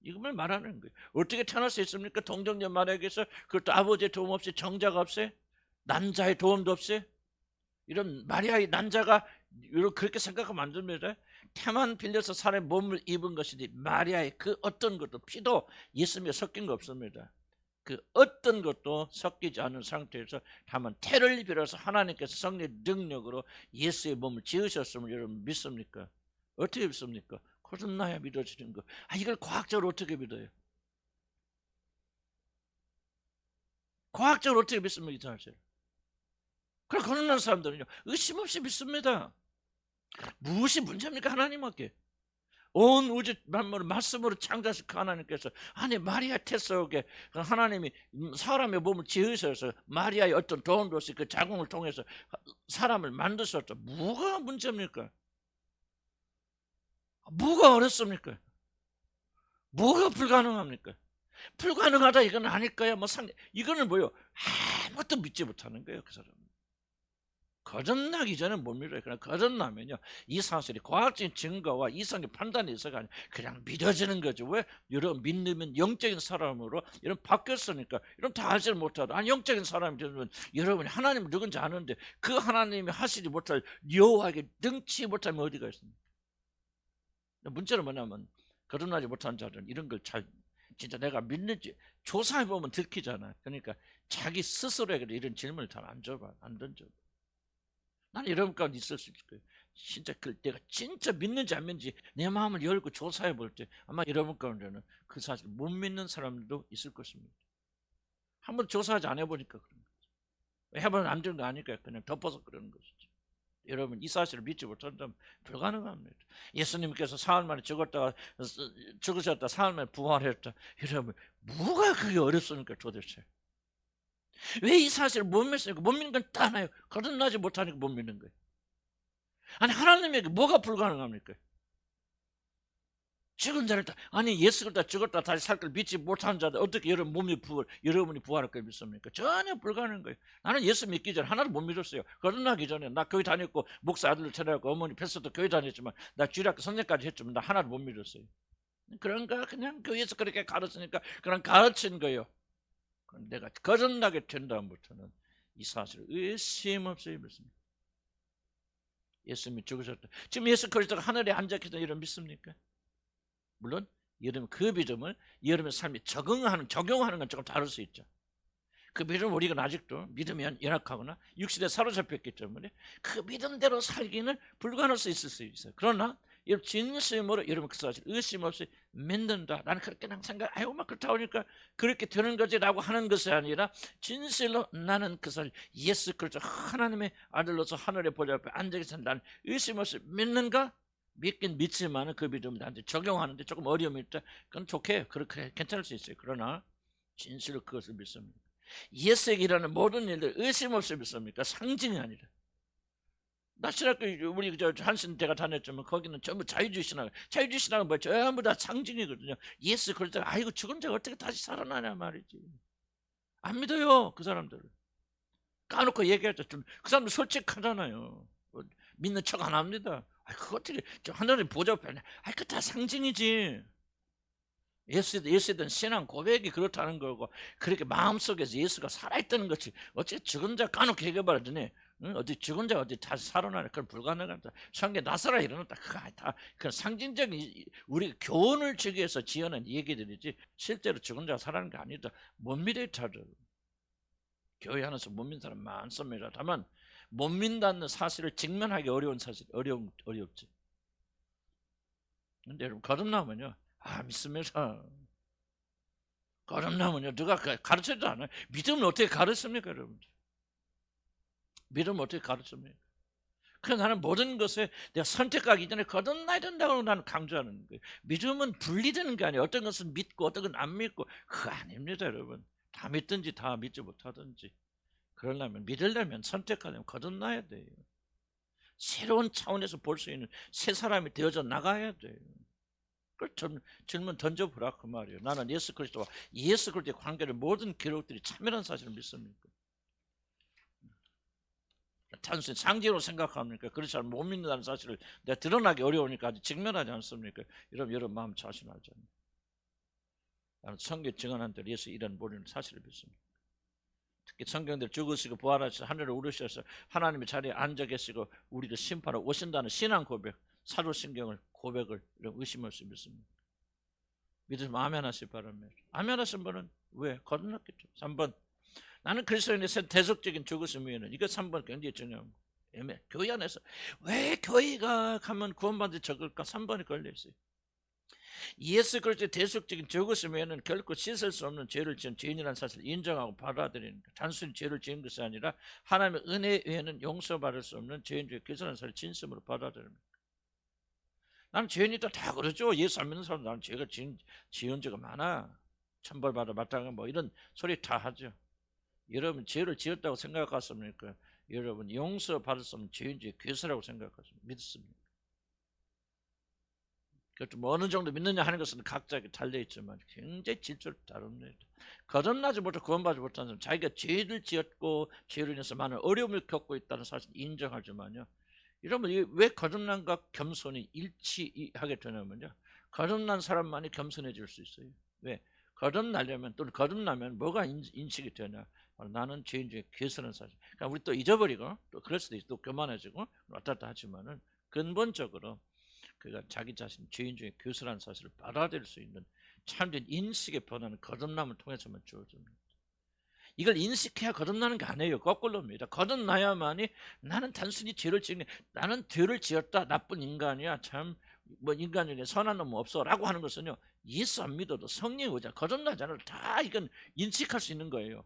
이걸 말하는 거예요. 어떻게 태어날 수 있습니까? 동정녀 말에게서, 그것도 아버지의 도움 없이, 정자가 없이, 난자의 도움도 없이, 이런 마리아의 난자가 그렇게 생각하면 안 됩니다. 태만 빌려서 사람의 몸을 입은 것이지 마리아의 그 어떤 것도 피도 예수님에 섞인 거 없습니다. 그 어떤 것도 섞이지 않은 상태에서 다만 태를 빌어서 하나님께서 성령의 능력으로 예수의 몸을 지으셨음을 여러분 믿습니까? 어떻게 믿습니까? 거듭나야 믿어지는 거. 이걸 과학적으로 어떻게 믿어요? 과학적으로 어떻게 믿습니까? 이 사실. 그럼 거듭난 사람들은요, 의심 없이 믿습니다. 무엇이 문제입니까? 하나님께. 온 우주 만물을 말씀으로 창조하신 그 하나님께서, 아니 마리아 태 속에 하나님이 사람의 몸을 지으셔서 마리아의 어떤 도움도 없이 그 자궁을 통해서 사람을 만드셨다. 뭐가 문제입니까? 뭐가 어렵습니까? 뭐가 불가능합니까? 불가능하다 이건 아닐 거야. 이거는 뭐요? 아무것도 믿지 못하는 거예요, 그 사람은. 거듭나기 전에 못 믿어요. 그냥 거듭나면요, 이 사실이 과학적인 증거와 이성의 판단이 있어가 아니라 그냥 믿어지는 거죠. 왜? 여러분 믿으면 영적인 사람으로 여러분 바뀌었으니까. 여러분 다 알지 못하도 영적인 사람이 되면 여러분이 하나님 누군지 아는데 그 하나님이 하시지 못할 여호와에게 능치 못하면 어디가 있습니까? 문제는 뭐냐면 거듭나지 못한 자들은 이런 걸 잘 진짜 내가 믿는지 조사해보면 들키잖아요. 그러니까 자기 스스로에게 이런 질문을 잘 안 줘봐, 안 던져. 나는 이런 가운데 있을 수 있을 거예요. 진짜 내가 진짜 믿는지 안 믿는지 내 마음을 열고 조사해 볼 때 아마 여러분 가운데는 그 사실 못 믿는 사람들도 있을 것입니다. 한번 조사하지 안 해보니까 그런 거죠. 해보면 안 되는 거 아니까 그냥 덮어서 그러는 것이죠. 여러분 이 사실을 믿지 못한다면 불가능합니다. 예수님께서 사흘 만에 죽으셨다 사흘 만에 부활했다. 여러분 뭐가 그게 어렵습니까 도대체? 왜 이 사실을 못 믿습니까? 못 믿는 건 딱 하나요. 거듭나지 못하니까 못 믿는 거예요. 아니 하나님에게 뭐가 불가능합니까? 죽은 자를 예수가 다 죽었다 다시 살 걸 믿지 못하는 자들 어떻게 여러분이 부활할 걸 믿습니까? 전혀 불가능한 거예요. 나는 예수 믿기 전에 하나도 못 믿었어요. 거듭나기 전에 나 교회 다녔고 목사 아들을 데려가고 어머니 뱃속도 교회 다녔지만 나 주일학교 선생까지 했지만 나 하나도 못 믿었어요. 그런가 그냥 교회에서 그렇게 가르치니까 그냥 가르친 거예요. 내가 거듭나게 된다음부터는 이 사실을 의심 없이 믿습니다. 예수님이 죽으셨다. 지금 예수 그리스도가 하늘에 앉아 계시다 이런 믿습니까? 물론 여러분 그 믿음을 여러분의 삶에 적용하는 건 조금 다를 수 있죠. 그 믿음을 우리가 아직도 믿음이 연약하거나 육신에 사로잡혔기 때문에 그 믿음대로 살기는 불가능할 수 있을 수 있어요. 그러나 여러분 진심으로 여러분 그 사실 의심 없이 믿는다. 나는 그렇게 생각, 막 그렇다 보니까 그렇게 되는 거지라고 하는 것이 아니라 진실로 나는 그 사실 예수 그리스도 하나님의 아들로서 하늘의 보좌 앞에 앉아 계신 나는 의심 없이 믿는가? 믿긴 믿지만 그 믿음을 나한테 적용하는데 조금 어려움이 있다. 그건 좋게 그렇게 괜찮을 수 있어요. 그러나 진실로 그것을 믿습니다. 예수에게 일하는 모든 일들 의심 없이 믿습니까? 상징이 아니라. 나 신학교 우리 한신대가 다녔지만 거기는 전부 자유주의 신학은 뭐 전부 다 상징이거든요. 예수 그러다가 아이고 죽은 자가 어떻게 다시 살아나냐 말이지. 안 믿어요 그 사람들. 까놓고 얘기할 때 좀 그 사람들 솔직하잖아요. 믿는 척 안 합니다. 그거 어떻게 하늘의 보좌 앞에 그거 다 상징이지. 예수에 대한 신앙 고백이 그렇다는 거고 그렇게 마음속에서 예수가 살아있다는 것이 어떻게 죽은 자 까놓고 얘기해버리더니 응? 어디 죽은 자 어디 다시 살아나는 그건 불가능하다. 성경에 나사라 일어났다. 그거 다 그런 상징적인 우리 교훈을 주기 위해서 지어낸 얘기들이지 실제로 죽은 자가 살아나는 게 아니다. 못 믿어요. 교회 안에서 못 믿는 사람 많습니다. 다만 못 믿는다는 사실을 직면하기 어려운 사실 어렵지. 근데 여러분 거듭나면요, 믿습니다. 거듭나면요 누가 가르쳐도 않아요. 믿음은 어떻게 가르칩니까, 여러분? 믿음은 어떻게 가르칩니까? 그래서 나는 모든 것에 내가 선택하기 전에 거듭나야 된다고 나는 강조하는 거예요. 믿음은 분리되는 게 아니에요. 어떤 것은 믿고 어떤 건 안 믿고 그거 아닙니다, 여러분. 다 믿든지 다 믿지 못하든지. 그러려면 믿으려면 선택하려면 거듭나야 돼요. 새로운 차원에서 볼 수 있는 새 사람이 되어져 나가야 돼요. 그걸 질문 던져보라 그 말이에요. 나는 예수 그리스도와 예수 그리스도의 관계를 모든 기록들이 참여한 사실을 믿습니까? 단순히 상징으로 생각합니까? 그렇지 않으면 못 믿는다는 사실을 내가 드러나기 어려우니까 아직 직면하지 않습니까? 여러분 마음 자신하잖아요. 나는 성경 증언한 대로 예수 이런 모르는 사실을 믿습니다. 특히 성경들 죽으시고 부활하셔서 하늘을 오르셔서 하나님의 자리에 앉아 계시고 우리를 심판하러 오신다는 신앙 고백, 사도신경을 고백을 의심 없이 믿습니다. 믿으시면 아멘 하시기 바랍니다. 아멘 하신 분은 왜? 거듭났겠죠. 3번 나는 그리스도인의 대속적인 죽으심 위에는 이거 3번 굉장히 중요한 거예요. 교회 안에서 왜 교회가 가면 구원받을 적을까? 3번이 걸려있어요. 예수 그리스도의 대속적인 죽으심 외에는 결코 씻을 수 없는 죄를 지은 죄인이라는 사실을 인정하고 받아들이는 것. 단순히 죄를 지은 것이 아니라 하나님의 은혜 외에는 용서받을 수 없는 죄인주의 교사라는 사실을 진심으로 받아들입니다. 나는 죄인이다 다 그러죠. 예수 안 믿는 사람 나는 죄가 지은 죄가 많아. 천벌받아 마땅한 뭐 이런 소리 다 하죠. 여러분 죄를 지었다고 생각하십니까? 여러분 용서받을 수 없는 죄인주의 교사라고 생각하십니까? 믿습니다. 그것도 뭐 어느 정도 믿느냐 하는 것은 각자에게 달려있지만 굉장히 질적으로 다릅니다. 거듭나지 못하고 구원받지 못한 사람 자기가 죄를 지었고 죄로 인해서 많은 어려움을 겪고 있다는 사실을 인정하지만요. 여러분 왜 거듭남과 겸손이 일치하게 되냐면요. 거듭난 사람만이 겸손해질 수 있어요. 왜? 거듭나려면 또는 거듭나면 뭐가 인식이 되냐. 나는 죄인 중에 괴선한 사실. 그러니까 우리 또 잊어버리고 또 그럴 수도 있고 또 교만해지고 왔다 갔다 하지만은 근본적으로 그가 자기 자신 죄인 중에 교수라는 사실을 받아들일 수 있는 참된 인식의 변화는 거듭남을 통해서만 주어집니다. 이걸 인식해야 거듭나는 게 아니에요. 거꾸로입니다. 거듭나야만이 나는 단순히 죄를 지은 게 나는 죄를 지었다 나쁜 인간이야 참 뭐 인간 중에 선한 놈은 없어 라고 하는 것은요 예수 안 믿어도 성령의 의자 거듭나지 않아도 다 이건 인식할 수 있는 거예요.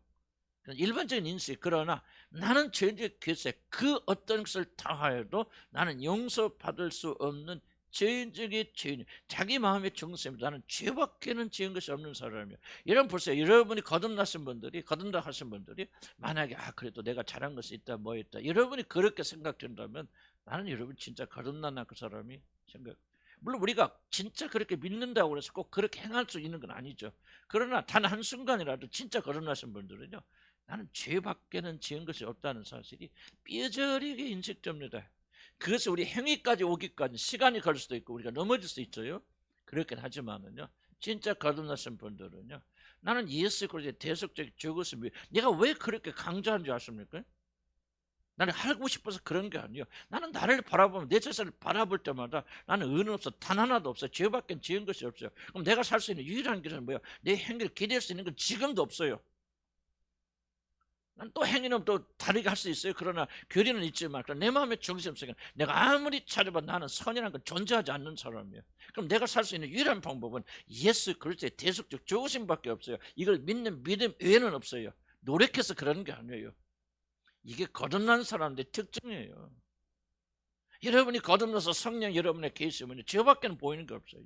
일반적인 인식. 그러나 나는 죄인의 괴세 그 어떤 것을 당하여도 나는 용서받을 수 없는 죄인 중에 죄인, 자기 마음의 중심입니다. 나는 죄밖에는 지은 것이 없는 사람이에요. 여러분 보세요. 여러분이 거듭나신 분들이 거듭나 하신 분들이 만약에 그래도 내가 잘한 것이 있다 뭐 있다 여러분이 그렇게 생각된다면 나는 여러분 진짜 거듭난 그 사람이 생각. 물론 우리가 진짜 그렇게 믿는다고 해서 꼭 그렇게 행할 수 있는 건 아니죠. 그러나 단 한순간이라도 진짜 거듭나신 분들은요 나는 죄밖에는 지은 것이 없다는 사실이 뼈저리게 인식됩니다. 그것이 우리 행위까지 오기까지 시간이 걸릴 수도 있고 우리가 넘어질 수 있어요. 그렇긴 하지만은요 진짜 거듭나신 분들은요 나는 예수 그리스도의 대속적 죽으심이 내가 왜 그렇게 강조하는 줄 아십니까? 나는 하고 싶어서 그런 게 아니에요. 나는 나를 바라보면 내 자신을 바라볼 때마다 나는 의는 없어. 단 하나도 없어요. 죄밖에 지은 것이 없어요. 그럼 내가 살 수 있는 유일한 길은 뭐야? 내 행위를 기댈 수 있는 건 지금도 없어요. 난 또 행위는 또 다르게 할 수 있어요. 그러나 교리는 있지만 내 마음의 중심 속에 내가 아무리 찾아봐도 나는 선이라는 건 존재하지 않는 사람이에요. 그럼 내가 살 수 있는 유일한 방법은 예수 그리스도의 대속적 죽으심밖에 없어요. 이걸 믿는 믿음 외에는 없어요. 노력해서 그러는 게 아니에요. 이게 거듭난 사람들의 특징이에요. 여러분이 거듭나서 성령 여러분에 계시면 죄밖에는 보이는 게 없어요.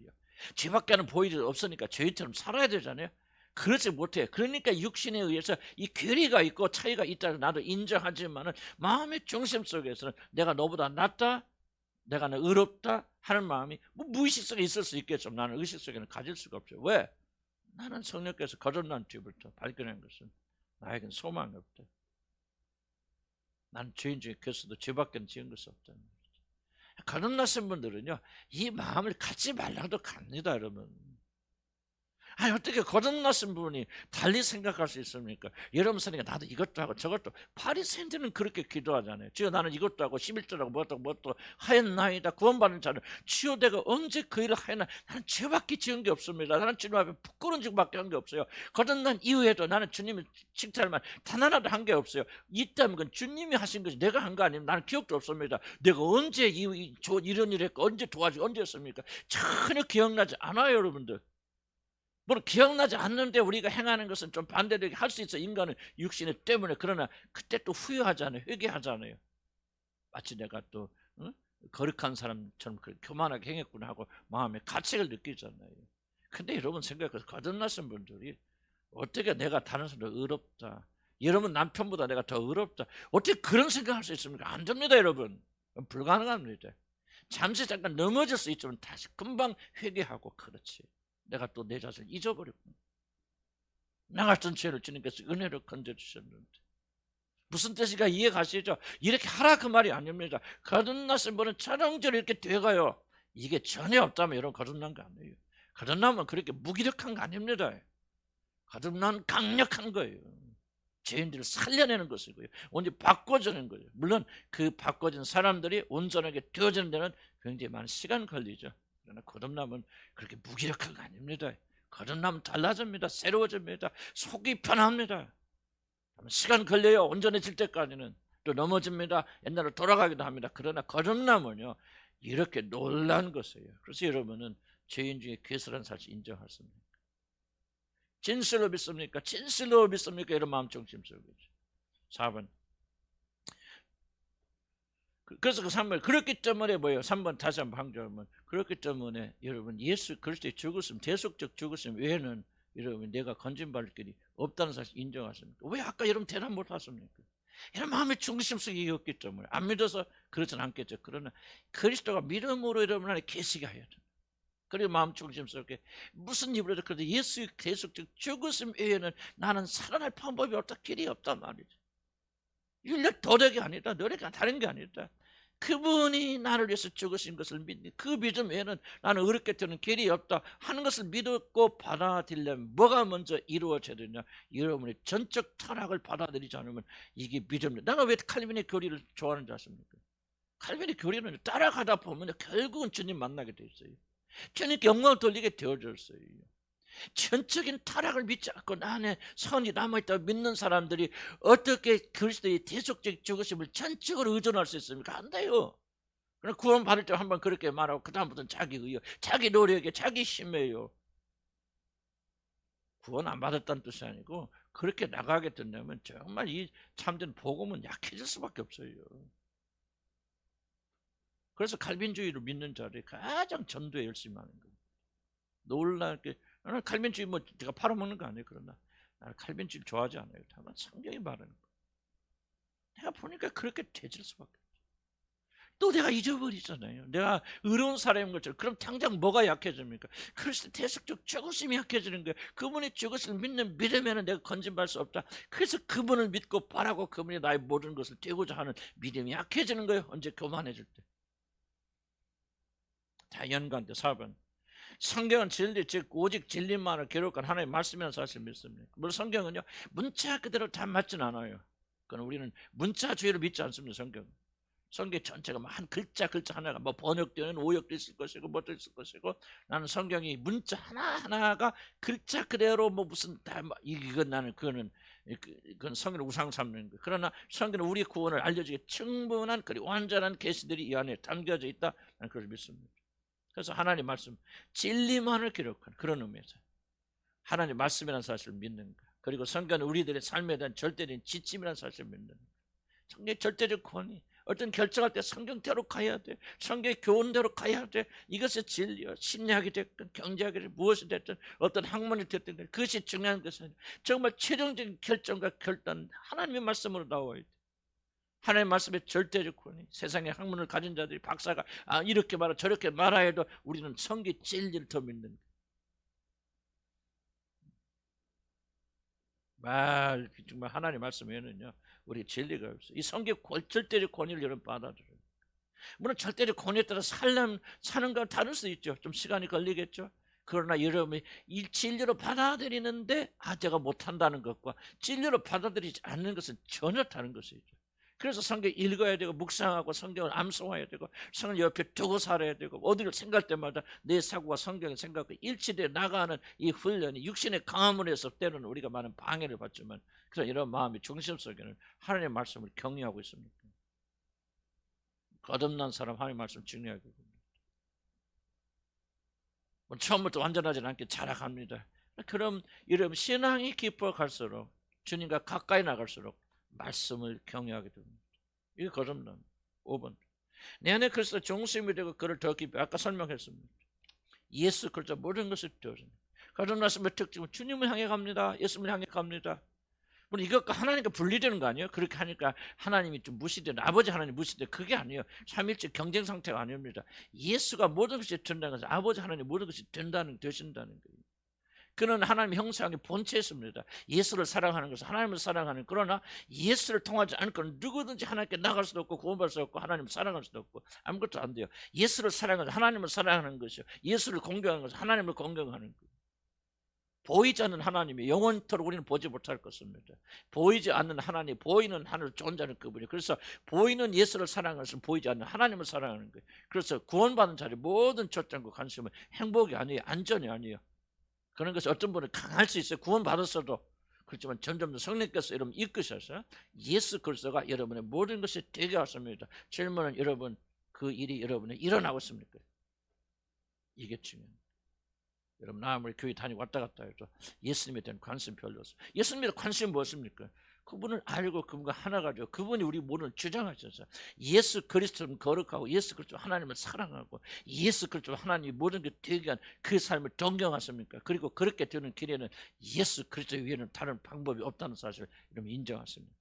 죄밖에는 보이지 없으니까 죄처럼 살아야 되잖아요. 그렇지 못해. 그러니까 육신에 의해서 이 괴리가 있고 차이가 있다는 나도 인정하지만은 마음의 중심 속에서는 내가 너보다 낫다, 내가 의롭다 하는 마음이 뭐 무의식 속에 있을 수 있겠지만 나는 의식 속에는 가질 수가 없죠. 왜? 나는 성령께서 거듭난 뒤부터 발견한 것은 나에겐 소망이 없다. 나는 죄인 중에 교수도 죄밖에 지은 것이 없다. 거듭나신 분들은요 이 마음을 갖지 말라도 갑니다, 여러분. 아니 어떻게 거듭났은 분이 달리 생각할 수 있습니까? 여러분 생각에 나도 이것도 하고 저것도. 바리새인들은 그렇게 기도하잖아요. 주여 나는 이것도 하고 11조라고 뭣도 하였나이다. 구원받는 자는 주여 내가 언제 그 일을 하였나. 나는 죄밖에 지은 게 없습니다. 나는 주님 앞에 부끄러운 짓밖에 한 게 없어요. 거듭난 이후에도 나는 주님을 칭찬할 만 단 하나도 한 게 없어요. 있다면 그건 주님이 하신 것이 내가 한 거 아닙니다. 나는 기억도 없습니다. 내가 언제 이런 일을 했고 언제 도와주고 언제 했습니까? 전혀 기억나지 않아요. 여러분들. 물론 기억나지 않는데 우리가 행하는 것은 좀 반대되게 할 수 있어. 인간은 육신의 때문에. 그러나 그때 또 후회하잖아요. 회개하잖아요. 마치 내가 또 거룩한 사람처럼 교만하게 행했구나 하고 마음에 가책을 느끼잖아요. 근데 여러분 생각해서 거듭나신 분들이 어떻게 내가 다른 사람보다 의롭다, 여러분 남편보다 내가 더 의롭다, 어떻게 그런 생각할 수 있습니까? 안 됩니다. 여러분 불가능합니다. 잠시 잠깐 넘어질 수 있지만 다시 금방 회개하고 그렇지, 내가 또 내 자신을 잊어버렸구나. 나 같은 죄를 주님께서 은혜로 건져주셨는데. 무슨 뜻인가 이해가시죠? 이렇게 하라 그 말이 아닙니다. 거듭나신 분은 천연적으로 이렇게 돼가요. 이게 전혀 없다면 여러분 거듭난 거 아니에요. 거듭나면 그렇게 무기력한 거 아닙니다. 거듭난 강력한 거예요. 죄인들을 살려내는 것이고요. 온전히 바꿔주는 거예요. 물론 그 바꿔진 사람들이 온전하게 되어지는 데는 굉장히 많은 시간 걸리죠. 그러나 거듭남은 그렇게 무기력한 거 아닙니다. 거듭나면 달라집니다. 새로워집니다. 속이 편합니다. 시간 걸려요. 온전해질 때까지는. 또 넘어집니다. 옛날로 돌아가기도 합니다. 그러나 거듭남은요 이렇게 놀라운 것이에요. 그래서 여러분은 죄인 중에 괴설한 사실 인정하십니까? 진실로 믿습니까? 진실로 믿습니까? 이런 마음 중심 속이죠. 4번. 그래서 그 3번 그렇기 때문에 뭐예요? 3번 다시 한번 강조하면 그렇기 때문에 여러분 예수 그리스도의 죽으심, 대속적 죽으심 외에는 여러분 내가 건진받을 길이 없다는 사실 인정하십니까? 왜 아까 여러분 대답 못 하십니까? 이런 마음의 중심 속에 없기 때문에 안 믿어서 그렇진 않겠죠. 그러나 그리스도가 믿음으로 여러분 안에 계시게 하여야 됩니다. 그리고 마음 중심 속에 무슨 입으로도 그래도 예수의 대속적 죽으심 외에는 나는 살아날 방법이 없다, 길이 없단 말이죠. 인력 도덕이 아니다, 노력이 다른 게 아니다. 그분이 나를 위해서 죽으신 것을 믿니 그 믿음 외에는 나는 어렵게 되는 길이 없다 하는 것을 믿고 받아들이려면 뭐가 먼저 이루어져야 되냐? 여러분의 전적 타락을 받아들이지 않으면 이게 믿음입니다. 내가 왜 칼빈의 교리를 좋아하는지 아십니까? 칼빈의 교리는 따라가다 보면 결국은 주님 만나게 돼 있어요. 주님께 영광을 돌리게 되어졌어요. 전적인 타락을 믿지 않고 나 안에 선이 남아있다고 믿는 사람들이 어떻게 그리스도의 대속적 죽으심을 전적으로 의존할 수 있습니까? 안 돼요. 그럼 구원 받을 때 한번 그렇게 말하고 그 다음부터는 자기 의욕, 자기 노력에, 자기 힘이에요. 구원 안 받았다는 뜻이 아니고 그렇게 나가게 된다면 정말 이 참된 복음은 약해질 수밖에 없어요. 그래서 칼빈주의를 믿는 자들이 가장 전도에 열심히 하는 거예요. 놀랍게 나는 칼빈주의 뭐 제가 팔아먹는 거 아니에요. 그러나 나는 칼빈주의 좋아하지 않아요. 다만 성경이 말하는 거. 내가 보니까 그렇게 되질 수밖에 없어요. 또 내가 잊어버리잖아요. 내가 의로운 사람인 것처럼. 그럼 당장 뭐가 약해집니까? 그리스도 대속적 죽으심이 약해지는 거예요. 그분의 죽으심을 믿는 믿음에는 내가 건진받을 수 없다. 그래서 그분을 믿고 바라고 그분이 나의 모든 것을 되고자 하는 믿음이 약해지는 거예요. 언제 교만해질 때. 다 연관돼. 4번. 성경은 진리, 즉 오직 진리만을 기록한 하나님의 말씀이라는 사실을 믿습니다. 물론 성경은요 문자 그대로 다 맞진 않아요. 그건 우리는 문자주의를 믿지 않습니다. 성경 전체가 한 글자 하나가 뭐 번역되는 오역도 있을 것이고 뭐도 있을 것이고, 나는 성경이 문자 하나하나가 글자 그대로 뭐 무슨 다 이건 나는 그건 성경을 우상 삼는 거예요. 그러나 성경은 우리 구원을 알려주기에 충분한 그리고 완전한 계시들이 이 안에 담겨져 있다. 나는 그걸 믿습니다. 그래서 하나님 말씀 진리만을 기록한 그런 의미에서 하나님 말씀이라는 사실을 믿는 것, 그리고 성경은 우리들의 삶에 대한 절대적인 지침이라는 사실을 믿는 것. 성경의 절대적 권위, 어떤 결정할 때 성경대로 가야 돼, 성경의 교훈대로 가야 돼. 이것이 진리요. 심리학이 됐든 경제학이 됐든 무엇이 됐든 어떤 학문이 됐든 그것이 중요한 것은 정말 최종적인 결정과 결단 하나님의 말씀으로 나와야 돼. 하나님의 말씀의 절대적 권위, 세상의 학문을 가진 자들이 박사가 이렇게 말하 저렇게 말하여도 우리는 성경 진리를 더 믿는 거예요. 정말 하나님 말씀에는요 우리 진리가 없어요. 이 성경 절대적 권위를 여러분 받아들여요. 물론 절대적 권위에 따라 사는 건 다를 수 있죠. 좀 시간이 걸리겠죠. 그러나 여러분이 이 진리로 받아들이는데 제가 못한다는 것과 진리로 받아들이지 않는 것은 전혀 다른 것이죠. 그래서 성경 읽어야 되고 묵상하고 성경을 암송해야 되고 성경을 옆에 두고 살아야 되고 어디를 생각할 때마다 내 사고가 성경의 생각과 일치되어 나가는 이 훈련이 육신의 강함을 해서 때로는 우리가 많은 방해를 받지만 그래서 이런 마음의 중심 속에는 하나님의 말씀을 경외하고 있습니다. 거듭난 사람 하나님의 말씀 중요하게 봅니다. 처음부터 완전하지는 않게 자라갑니다. 그럼 여러분 신앙이 깊어갈수록 주님과 가까이 나갈수록 말씀을 경외하게 됩니다. 이게 거듭남 5번. 내 안에 그리스도 중심이 되고 그를 더 깊이 아까 설명했습니다. 예수 그리스도 모든 것을 되어집니다. 거듭났음의 특징은 주님을 향해 갑니다. 예수님을 향해 갑니다. 물론 이것과 하나님과 분리되는 거 아니에요? 그렇게 하니까 하나님이 좀 무시되는 아버지 하나님 무시되는 그게 아니에요. 삼일째 경쟁 상태가 아닙니다. 예수가 모든 것이 된다는 것은 아버지 하나님 모든 것이 되신다는 거예요. 그는 하나님의 형상의 본체였습니다. 예수를 사랑하는 것은 하나님을 사랑하는 그러나 예수를 통하지 않고는 누구든지 하나님께 나갈 수도 없고 구원받을 수 없고 하나님을 사랑할 수도 없고 아무것도 안 돼요. 예수를 사랑하는 것은 하나님을 사랑하는 것이요. 예수를 공경하는 것은 하나님을 공경하는 거예요. 보이지 않는 하나님이 영원토록 우리는 보지 못할 것입니다. 보이지 않는 하나님, 보이는 하늘 존재하는 그분이. 그래서 보이는 예수를 사랑하는 것은 보이지 않는 하나님을 사랑하는 거예요. 그래서 구원받은 자리 모든 초점과 관심은 행복이 아니에요. 안전이 아니에요. 그런 것이 어떤 분은 강할 수 있어요. 구원받았어도. 그렇지만 점점 더 성령께서 여러분 이끄셔서 예수 그리스도가 여러분의 모든 것이 되게 하십니다. 질문은 여러분 그 일이 여러분에 일어나고 있습니까? 이게 중요합니다. 여러분 아무리 교회 다니고 왔다 갔다 해도 예수님에 대한 관심 별로 없어요. 예수님에 대한 관심이 무엇입니까? 그분을 알고 그분과 하나 가지고 그분이 우리 모든 주장하셔서 예수 그리스도는 거룩하고 예수 그리스도 하나님을 사랑하고 예수 그리스도 하나님이 모든 게 되게 한 그 삶을 동경하십니까? 그리고 그렇게 되는 길에는 예수 그리스도 위에는 다른 방법이 없다는 사실을 여러분 인정하십니까?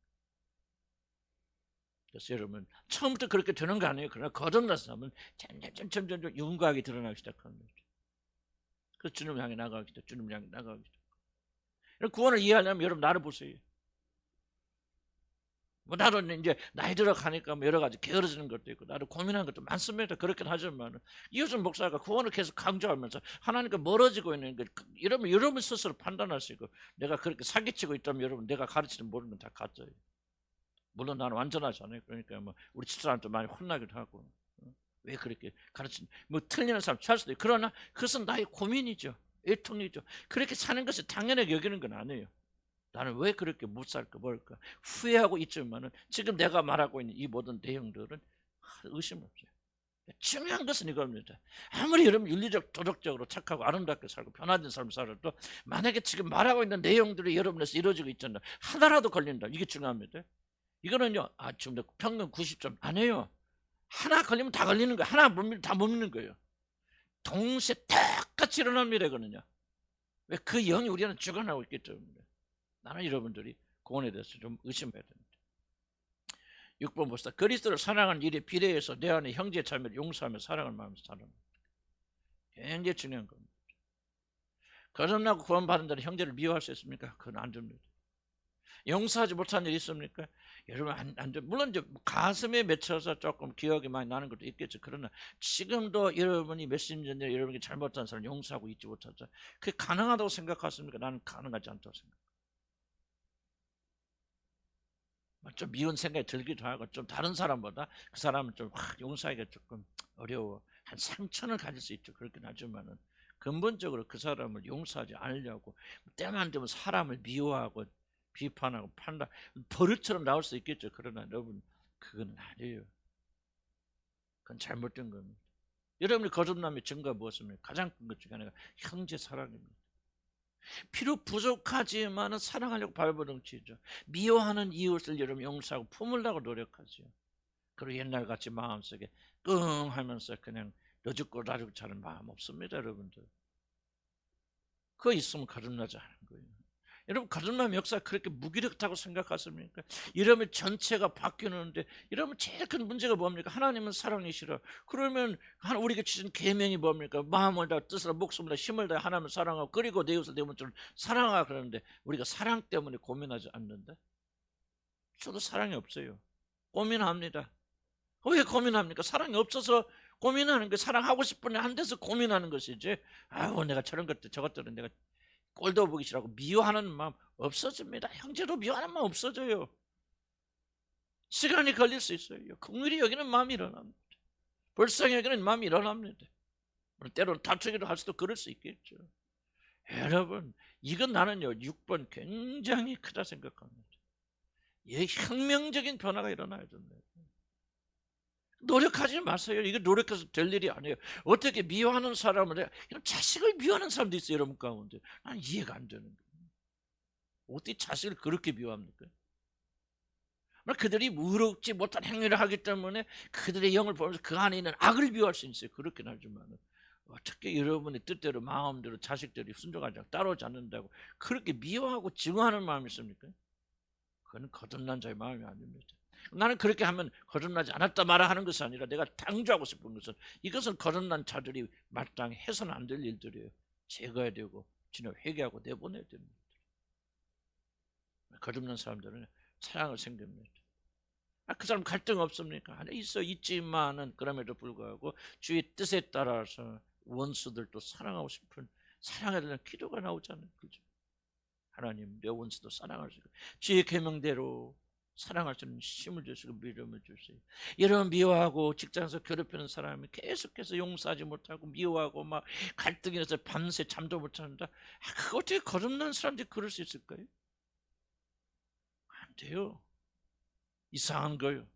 그래서 여러분 처음부터 그렇게 되는 거 아니에요. 그러나 거듭나서 하면 점점 윤곽이 드러나기 시작합니다. 그 주님을 향해 나가기도 주님을 향해 나가기도. 구원을 이해하려면 여러분 나를 보세요. 나도 이제 나이 들어가니까 여러 가지 게으러지는 것도 있고 나도 고민하는 것도 많습니다. 그렇긴 하지만 이호준 목사가 구원을 계속 강조하면서 하나님과 멀어지고 있는 것 이러면 여러분 스스로 판단하시고 내가 그렇게 사기치고 있다면 여러분 내가 가르치는 모든 건 다 가짜예요. 물론 나는 완전하지 않아요. 그러니까 뭐 우리 집사람도 많이 혼나기도 하고 왜 그렇게 가르치는 뭐 틀리는 사람 찾을 수도 있고 그러나 그것은 나의 고민이죠. 애통이죠. 그렇게 사는 것이 당연하게 여기는 건 아니에요. 나는 왜 그렇게 못 살까 뭘까 후회하고 있지만은 지금 내가 말하고 있는 이 모든 내용들은 의심 없어요. 중요한 것은 이겁니다. 아무리 여러분 윤리적 도덕적으로 착하고 아름답게 살고 변화된 삶을 살아도 만약에 지금 말하고 있는 내용들이 여러분에서 이루어지고 있잖아요. 하나라도 걸린다. 이게 중요합니다. 이거는요 지금 평균 90점 안 해요. 하나 걸리면 다 걸리는 거예요. 하나 못 믿으면 다 못 믿는 거예요. 동시에 똑같이 일어납니다. 이거는요. 왜 그 영이 우리는 죽어나고 있기 때문에. 나는 여러분들이 구원에 대해서 좀 의심해야 됩니다. 6번 봅시다. 그리스도를 사랑하는 일에 비례해서 내 안에 형제 자매를 용서하며 사랑을 마음에서 사랑합니다. 굉장히 중요한 겁니다. 거듭나고 구원받은 자는 형제를 미워할 수 있습니까? 그건 안 됩니다. 용서하지 못한 일이 있습니까? 여러분 안 돼. 물론 이제 가슴에 맺혀서 조금 기억이 많이 나는 것도 있겠죠. 그러나 지금도 여러분이 몇십 년 전에 여러분이 잘못한 사람 용서하고 잊지 못하죠. 그게 가능하다고 생각하십니까? 나는 가능하지 않다고 생각합니다. 좀 미운 생각이 들기도 하고 좀 다른 사람보다 그 사람은 좀 용서하기가 조금 어려워. 한 상처를 가질 수 있죠. 그렇긴 하지만은 근본적으로 그 사람을 용서하지 않으려고 때만 되면 사람을 미워하고 비판하고 판단 버릇처럼 나올 수 있겠죠. 그러나 여러분 그건 아니에요. 그건 잘못된 겁니다. 여러분이 거듭남의 증거가 무엇입니까? 가장 큰 것 중에 하나가 형제 사랑입니다. 비록 부족하지만은 사랑하려고 발버둥치죠. 미워하는 이웃을 여러분 용서하고 품으려고 노력하죠. 그리고 옛날같이 마음속에 끙 하면서 그냥 너 죽고 나 죽고 자는 마음 없습니다. 여러분들 그거 있으면 거듭나지 않은 거예요. 여러분 거듭남 역사가 그렇게 무기력하다고 생각하십니까? 이러면 전체가 바뀌는데 이러면 제일 큰 문제가 뭡니까? 하나님은 사랑이시라. 그러면 우리가 주신 계명이 뭡니까? 마음을 다 뜻을 목숨을 다 힘을 다 하나님을 사랑하고 그리고 내 이웃을 내 몸처럼 사랑하라 그러는데 우리가 사랑 때문에 고민하지 않는다? 저도 사랑이 없어요. 고민합니다. 왜 고민합니까? 사랑이 없어서 고민하는 거, 사랑하고 싶은 한 데서 고민하는 것이지. 아유, 내가 저런 것들 저것들은 내가 꼴도 보기 싫어하고 미워하는 마음 없어집니다. 형제도 미워하는 마음 없어져요. 시간이 걸릴 수 있어요. 긍휼히 여기는 마음이 일어납니다. 불쌍히 여기는 마음이 일어납니다. 때로는 다투기도 할 수도 그럴 수 있겠죠. 여러분, 이건 나는요 6번 굉장히 크다 생각합니다. 혁명적인 변화가 일어나야 됩니다. 노력하지 마세요. 이거 노력해서 될 일이 아니에요. 어떻게 미워하는 사람을, 이런 자식을 미워하는 사람도 있어요, 여러분 가운데. 난 이해가 안 되는 거예요. 어떻게 자식을 그렇게 미워합니까? 그들이 의롭지 못한 행위를 하기 때문에 그들의 영을 보면서 그 안에 있는 악을 미워할 수 있어요. 그렇긴 하지만 어떻게 여러분의 뜻대로 마음대로 자식들이 순종하지 않고 따라오지 않는다고 그렇게 미워하고 증오하는 마음이 있습니까? 그건 거듭난 자의 마음이 아닙니다. 나는 그렇게 하면 거듭나지 않았다 말아 하는 것이 아니라 내가 강조하고 싶은 것은 이것은 거듭난 자들이 마땅히 해서는 안 될 일들이에요. 제거해야 되고 진짜 회개하고 내보내야 됩니다. 거듭난 사람들은 사랑을 생깁니다. 그 사람 갈등 없습니까? 있지만은 그럼에도 불구하고 주의 뜻에 따라서 원수들도 사랑하고 싶은 사랑에 대한 기도가 나오잖아요. 그죠? 하나님, 내 원수도 사랑할 수 있고 주의 계명대로 사랑할 수 있는 힘을 주시고 믿음을 주세요. 이런 미워하고 직장에서 괴롭히는 사람이 계속해서 용서하지 못하고 미워하고 막 갈등이 나서 밤새 잠도 못 잔다. 그거 어떻게 거듭난 사람들이 그럴 수 있을까요? 안 돼요. 이상한 거예요.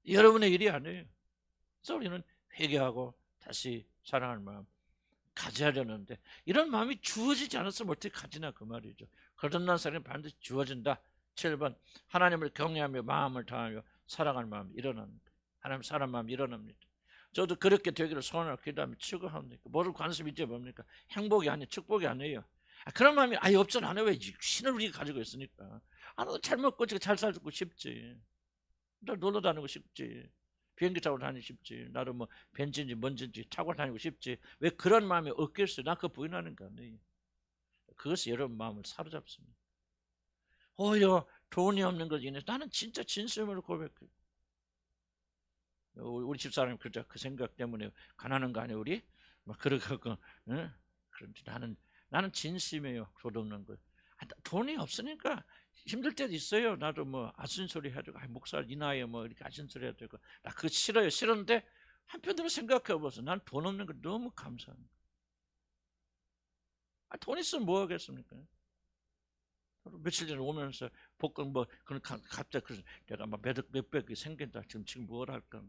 여러분의 일이 아니에요. 그래서 우리는 회개하고 다시 사랑할 마음 가져야 되는데 이런 마음이 주어지지 않았으면 어떻게 가지나 그 말이죠. 거듭난 사람은 반드시 주어진다. 7번 하나님을 경외하며 마음을 다하며 사랑할 마음이 일어납니다. 하나님 사랑 마음이 일어납니다. 저도 그렇게 되기를 소원하고 기도하며 추구합니다. 모든 관심이 이제 뭡니까? 행복이 아니에요. 축복이 아니에요. 그런 마음이 아예 없진 않아요. 왜? 신을 우리가 가지고 있으니까. 너 잘 먹고 잘 살고 싶지. 나 놀러 다니고 싶지. 비행기 타고 다니고 싶지. 나도 뭐 벤츠인지 뭔지인지 타고 다니고 싶지. 왜 그런 마음이 없겠어요? 난 그거 부인하는 거 아니에요. 그것이 여러분 마음을 사로잡습니다. 오히려 돈이 없는 걸 인해서 나는 진짜 진심으로 고백해요. 우리 집사람이 그저 그 생각 때문에 가난한 거 아니에요, 우리? 막 그러고, 응? 그런데 나는 진심이에요. 돈 없는 거. 돈이 없으니까 힘들 때도 있어요. 나도 뭐 아순소리 해주고 목사 이 나이에 뭐 이렇게 아순소리 해주고 나 그거 싫어요. 싫은데 한편으로 생각해봐서 난 돈 없는 거 너무 감사합니다. 돈 있으면 뭐 하겠습니까? 며칠 전에 오면서 복권 뭐 그런 갑자기 내가 막 몇백이 생긴다. 지금 뭘 할까?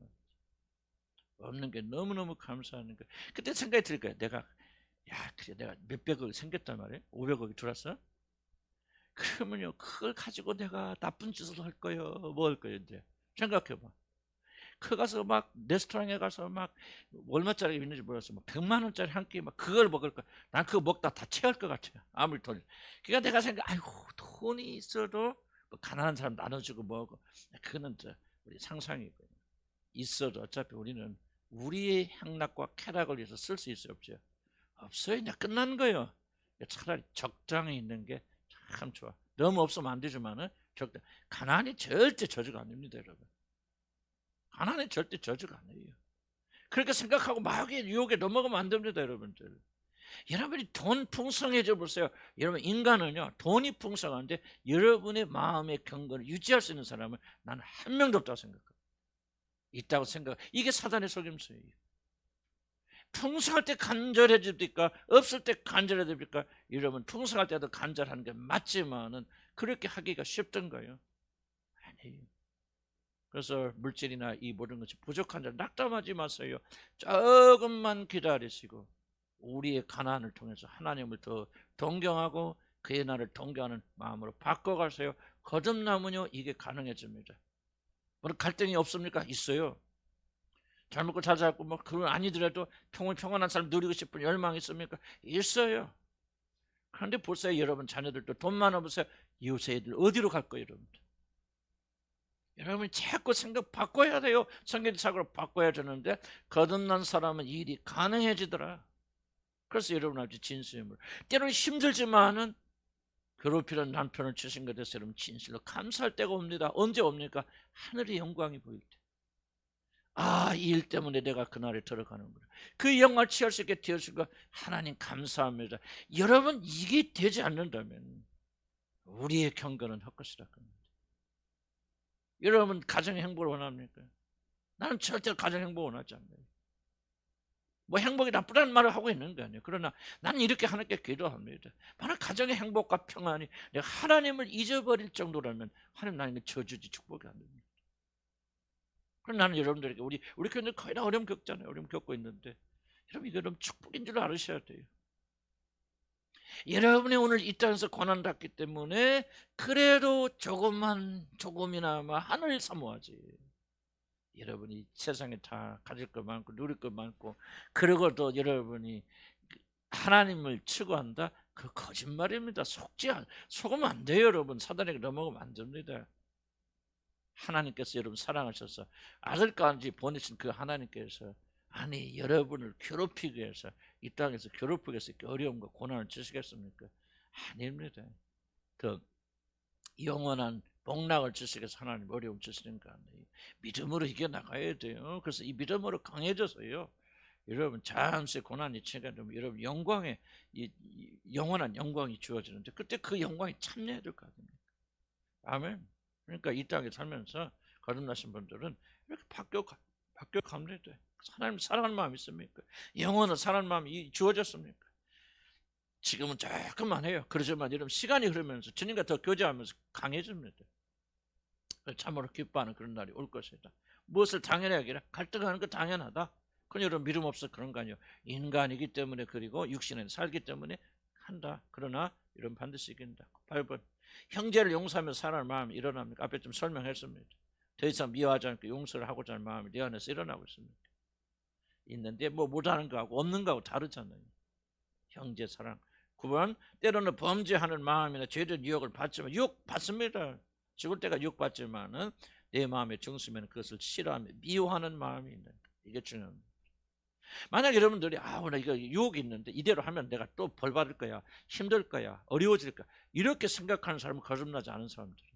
없는 게 너무너무 감사하는 거. 그때 생각이 들 거야. 내가 그래 내가 몇백억이 생겼단 말이에요. 500억이 들어왔어. 그러면요 그걸 가지고 내가 나쁜 짓을 할 거예요. 뭐 할 거예요 이제. 생각해봐. 그 가서 막 레스토랑에 가서 막 얼마짜리 있는지 몰랐어. 막 100만 원짜리 한 끼 막 그걸 먹을 거야. 난 그거 먹다 다 체할 것 같아요. 아무리 돈. 그러니까 내가 아이고 돈이 있어도 뭐 가난한 사람 나눠주고 뭐고 그거는 우리 상상이거든요. 있어도 어차피 우리는 우리의 향락과 쾌락을 위해서 쓸 수 있어요, 없죠? 없어요. 이제 끝난 거예요. 차라리 적당히 있는 게 참 좋아. 너무 없으면 안 되지만은 가난이 절대 저주가 아닙니다, 여러분. 가난이 절대 저주가 아니에요. 그렇게 생각하고 막 유혹에 넘어가면 안 됩니다, 여러분들. 여러분이 돈 풍성해져 보세요. 여러분 인간은요 돈이 풍성한데 여러분의 마음의 경건을 유지할 수 있는 사람은 나는 한 명도 없다고 생각합니다. 있다고 생각. 이게 사단의 속임수예요. 풍성할 때 간절해집니까? 없을 때 간절해집니까? 여러분 풍성할 때도 간절하는 게 맞지만은 그렇게 하기가 쉽던가요? 아니에요. 그래서 물질이나 이 모든 것이 부족한 자 낙담하지 마세요. 조금만 기다리시고 우리의 가난을 통해서 하나님을 더 동경하고 그의 나를 동경하는 마음으로 바꿔가세요. 거듭나면요 이게 가능해집니다. 물론 갈등이 없습니까? 있어요. 잘 먹고 잘 살고 뭐 그건 아니더라도 평안한 삶 누리고 싶은 열망이 있습니까? 있어요. 그런데 보세요, 여러분 자녀들도 돈 많아보세요. 이웃의 애들 어디로 갈 거예요, 여러분들? 여러분이 자꾸 생각 바꿔야 돼요. 성경적으로 바꿔야 되는데 거듭난 사람은 일이 가능해지더라. 그래서 여러분 아주 진심으로 때로는 힘들지만은 괴롭히는 남편을 주신 것에 대해서 여러분 진실로 감사할 때가 옵니다. 언제 옵니까? 하늘의 영광이 보일 때. 이 일 때문에 내가 그날에 들어가는구나. 그 영광을 취할 수 있게 되어준 거 하나님 감사합니다. 여러분, 이게 되지 않는다면 우리의 경건은 헛것이라 겁니다. 여러분, 가정 행복을 원합니까? 나는 절대로 가정 행복을 원하지 않아요. 뭐 행복이 나쁘다는 말을 하고 있는 거 아니에요. 그러나 나는 이렇게 하나님께 기도합니다. 만약 가정의 행복과 평안이 내가 하나님을 잊어버릴 정도라면 하나님 나에게 저주지 축복이 안 됩니다. 그럼 나는 여러분들에게 우리 교회는 거의 다 어려움 겪잖아요. 어려움 겪고 있는데 여러분, 이게 여러분 축복인 줄 알으셔야 돼요. 여러분이 오늘 이 땅에서 고난 받기 때문에 그래도 조금이나마 하늘을 사모하지. 여러분이 세상에 다 가질 것 많고 누릴 것 많고 그러고도 여러분이 하나님을 추구한다? 그 거짓말입니다. 속으면 안 돼요. 여러분, 사단에게 넘어가면 안 됩니다. 하나님께서 여러분 사랑하셔서 아들까지 보내신 그 하나님께서 여러분을 괴롭히기 위해서 이 땅에서 괴롭히기 위해서 어려움과 고난을 주시겠습니까? 아닙니다. 그 영원한 복락을 주시기 위해서 하나님 어려움 주시는 거 아니에요. 믿음으로 이겨나가야 돼요. 그래서 이 믿음으로 강해져서요, 여러분 잠시 고난이 지나가면 여러분 영광에 영원한 영광이 주어지는데 그때 그 영광이 참여해야 될 거 아닙니까? 아멘. 그러니까 이 땅에 살면서 거듭나신 분들은 이렇게 바뀌어갑니다. 하나님 사랑하는 마음이 있습니까? 영원한 사랑하는 마음이 주어졌습니까? 지금은 조금만 해요. 그러지만 여러분 시간이 흐르면서 주님과 더 교제하면서 강해집니다. 참으로 기뻐하는 그런 날이 올 것이다. 무엇을 당연히 하기라? 갈등하는 거 당연하다. 그건 여러분 믿음 없어 그런 거 아니에요. 인간이기 때문에, 그리고 육신은 살기 때문에 한다. 그러나 여러분 반드시 이긴다. 8번, 형제를 용서하며 살아가는 마음이 일어납니까? 앞에 좀 설명했습니다. 더 이상 미워하지 않고 용서를 하고자 하는 마음이 내 안에서 일어나고 있습니다. 있는데 뭐 못하는 거하고 없는 거하고 다르잖아요. 형제 사랑. 9번, 때로는 범죄하는 마음이나 죄된 유혹을 받지만, 유혹 받습니다. 죽을 때가 유혹받지만은 내 마음의 중심에는 그것을 싫어하며 미워하는 마음이 있는 거. 이게 중요합니다. 만약 여러분들이 오늘 이거 유혹이 있는데 이대로 하면 내가 또 벌 받을 거야, 힘들 거야, 어려워질 거야, 이렇게 생각하는 사람은 거듭나지 않은 사람들이에요.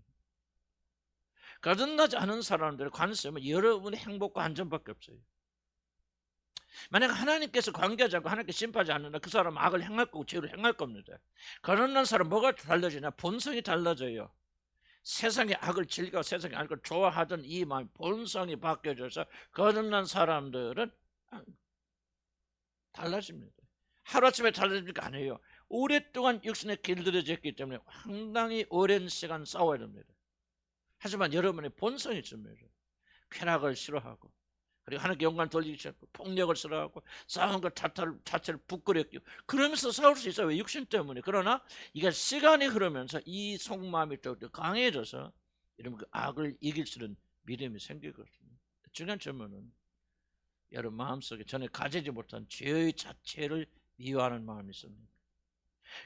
거듭나지 않은 사람들의 관심은 여러분의 행복과 안전밖에 없어요. 만약 하나님께서 관계하지 않고 하나님께 심판하지 않는다, 그 사람은 악을 행할 거고 죄를 행할 겁니다. 거듭난 사람 뭐가 달라지냐? 본성이 달라져요. 세상의 악을 즐겨 세상의 악을 좋아하던 이 마음, 본성이 바뀌어져서 거듭난 사람들은 달라집니다. 하루아침에 달라집니까? 아니에요. 오랫동안 육신에 길들여졌기 때문에 상당히 오랜 시간 싸워야 됩니다. 하지만 여러분의 본성이 있습니다. 쾌락을 싫어하고, 그리고 하나님께 영광을 돌리기 싫고, 폭력을 싫어하고, 싸운 것 자체를 부끄럽고, 그러면서 싸울 수 있어요. 왜? 육신 때문에. 그러나 이게 시간이 흐르면서 이 속마음이 또 강해져서 여러분 그 악을 이길 수 있는 믿음이 생기거든요. 중요한 점은 여러분 마음속에 전에 가지지 못한 죄의 자체를 미워하는 마음이 있습니다.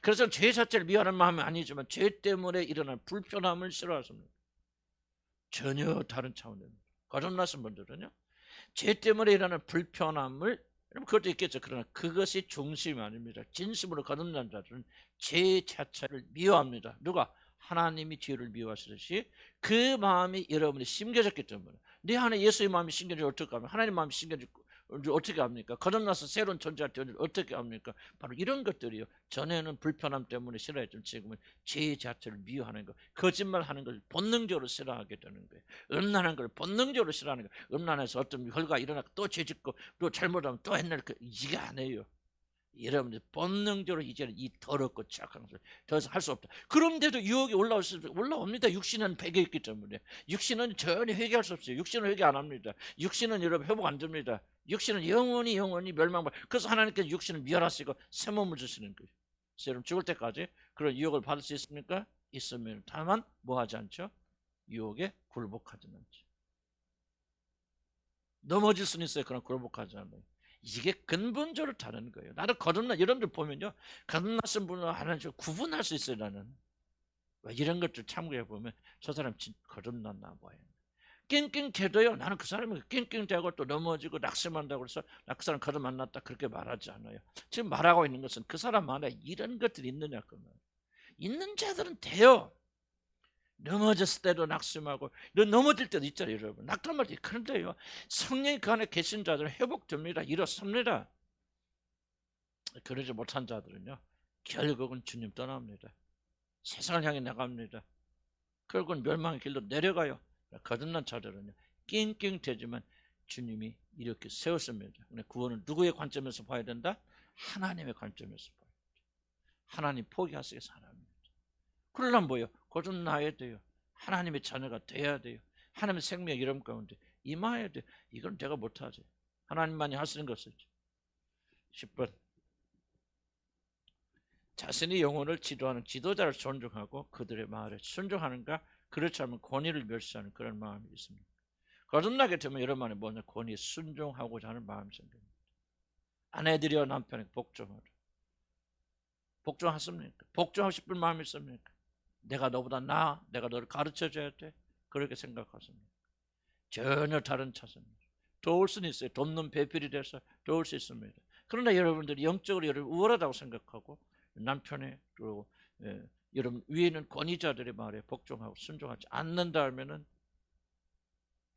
그래서 죄 자체를 미워하는 마음이 아니지만 죄 때문에 일어난 불편함을 싫어하십니다. 전혀 다른 차원입니다. 거듭나신 분들은요, 죄 때문에 일어나는 불편함을, 여러분 그것도 있겠죠. 그러나 그것이 중심이 아닙니다. 진심으로 거듭난 자들은 죄 자체를 미워합니다. 누가? 하나님이 죄를 미워하시듯이 그 마음이 여러분이 심겨졌기 때문에. 내 안에 예수의 마음이 심겨지면 어떻게 합니까? 하나님 마음이 심겨지고 어떻게 합니까? 거듭나서 새로운 존재할 때 어떻게 합니까? 바로 이런 것들이요. 전에는 불편함 때문에 싫어했던 지금은 죄 자체를 미워하는 거, 거짓말하는 걸 본능적으로 싫어하게 되는 거예요. 음란한 걸 본능적으로 싫어하는 거예요. 음란해서 어떤 결과가 일어나고 또 죄짓고 또 잘못하면 또 옛날 이게 아니에요. 여러분들 본능적으로 이제는 이 더럽고 착한 것을 더 이상 할 수 없다. 그런데도 유혹이 올라옵니다. 육신은 배겨있기 때문에. 육신은 전혀 회개할 수 없어요. 육신은 회개 안 합니다. 육신은 여러분 회복 안 됩니다. 육신은 영원히 멸망받아요. 그래서 하나님께서 육신을 멸하시고 새 몸을 주시는 거예요. 그래서 여러분 죽을 때까지 그런 유혹을 받을 수 있습니까? 있으면 다만 뭐 하지 않죠? 유혹에 굴복하지 않죠. 넘어질 수는 있어요. 그러나 굴복하지 않아요. 이게 근본적으로 다른 거예요. 나도 거듭나, 여러분들 보면요, 거듭나신 분을 하나님 구분할 수 있어요. 나는 이런 것들 참고해 보면 저 사람 진짜 거듭났나 봐요. 낑낑대도요, 나는 그 사람이 낑낑대고 또 넘어지고 낙심한다고 해서 나 그 사람 거듭 만났다 그렇게 말하지 않아요. 지금 말하고 있는 것은 그 사람 안에 이런 것들이 있느냐 그 말. 있는 자들은 돼요. 넘어졌을 때도 낙심하고 넘어질 때도 있잖아요, 여러분. 낙담할 때. 그런데요, 성령이 그 안에 계신 자들은 회복됩니다. 일어섭니다. 그러지 못한 자들은요, 결국은 주님 떠납니다. 세상을 향해 나갑니다. 결국은 멸망의 길로 내려가요. 거듭난 자들은요, 낑낑대지만 주님이 이렇게 세웠습니다. 근데 구원은 누구의 관점에서 봐야 된다? 하나님의 관점에서 봐야 된다. 하나님 포기하시게 사람입니다. 그러려면 뭐예요? 거듭나야 돼요. 하나님의 자녀가 돼야 돼요. 하나님의 생명의 이름 가운데 임해야 돼요. 이건 제가 못하죠. 하나님만이 하시는 것이죠. 10번, 자신의 영혼을 지도하는 지도자를 존중하고 그들의 말에 순종하는가? 그렇지 않으면 권위를 멸시하는 그런 마음이 있습니다. 거듭나게 되면 여러분 안에 뭐냐? 권위에 순종하고자 하는 마음이 생깁니다. 아내들이여 남편에게 복종하라. 복종하십니까? 복종하고 싶은 마음이 있습니까? 내가 너보다 나아, 내가 너를 가르쳐줘야 돼, 그렇게 생각하십니까? 전혀 다른 차선입니다. 도울 수는 있어요. 돕는 배필이 돼서 도울 수 있습니다. 그러나 여러분들이 영적으로 여러분 우월하다고 생각하고 남편의 그리고 여러분 위에 있는 권위자들의 말에 복종하고 순종하지 않는다 하면은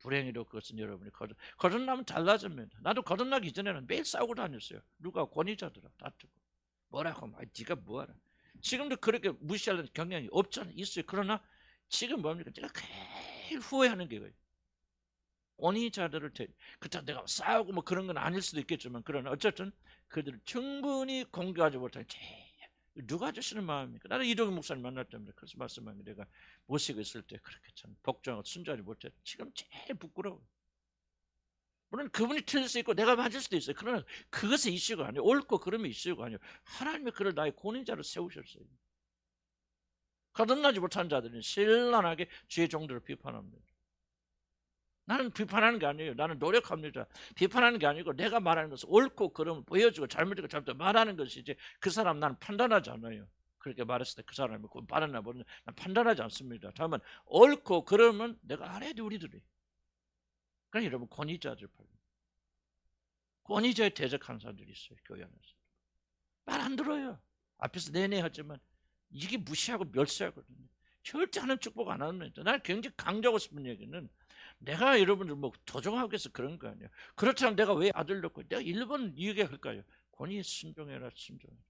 불행히도 그것은 여러분이 거듭나면 달라집니다. 나도 거듭나기 이전에는 매일 싸우고 다녔어요. 누가 권위자들하고 다투고 뭐라고 하면 네가 뭐하라. 지금도 그렇게 무시하는 경향이 없잖아요. 있어요. 그러나 지금 뭡니까? 제가 제일 후회하는 게 권위자들을 그렇다고 내가 싸우고 뭐 그런 건 아닐 수도 있겠지만 그러나 어쨌든 그들을 충분히 공개하지 못하는 제일 누가 주시는 마음입니까? 나는 이동희 목사님 만날 때입니다. 그래서 말씀합니다. 내가 모시고 있을 때 그렇게 참 복종하고 순종하지 못해. 지금 제일 부끄러워요. 물론 그분이 틀릴 수 있고 내가 맞을 수도 있어요. 그러나 그것이 이슈가 아니에요. 옳고 그름이 이슈가 아니에요. 하나님이 그를 나의 권위자로 세우셨어요. 거듭나지 못한 자들은 신랄하게 주의 종들을 비판합니다. 나는 비판하는 게 아니에요. 나는 노력합니다. 비판하는 게 아니고 내가 말하는 것은 옳고 그름을 보여주고 잘못이고 잘못 말하는 것이지 그 사람 나는 판단하지 않아요. 그렇게 말했을 때 그 사람이 바르나 모르나 난 판단하지 않습니다. 다만 옳고 그름은 내가 알아야 돼 우리들이. 그러니까 여러분 권위자들 권위자에 대적하는 사람들이 있어요. 교회 안에서. 말 안 들어요. 앞에서 내내 하지만 이게 무시하고 멸시하거든요. 절대 하는 축복 안 합니다. 난 굉장히 강조하고 싶은 얘기는 내가 여러분들 뭐 도정하기 위해서 그런 거 아니에요. 그렇다면 내가 왜 아들 낳고 내가 1번 얘기할까요? 권위에 순종해라 순종해라.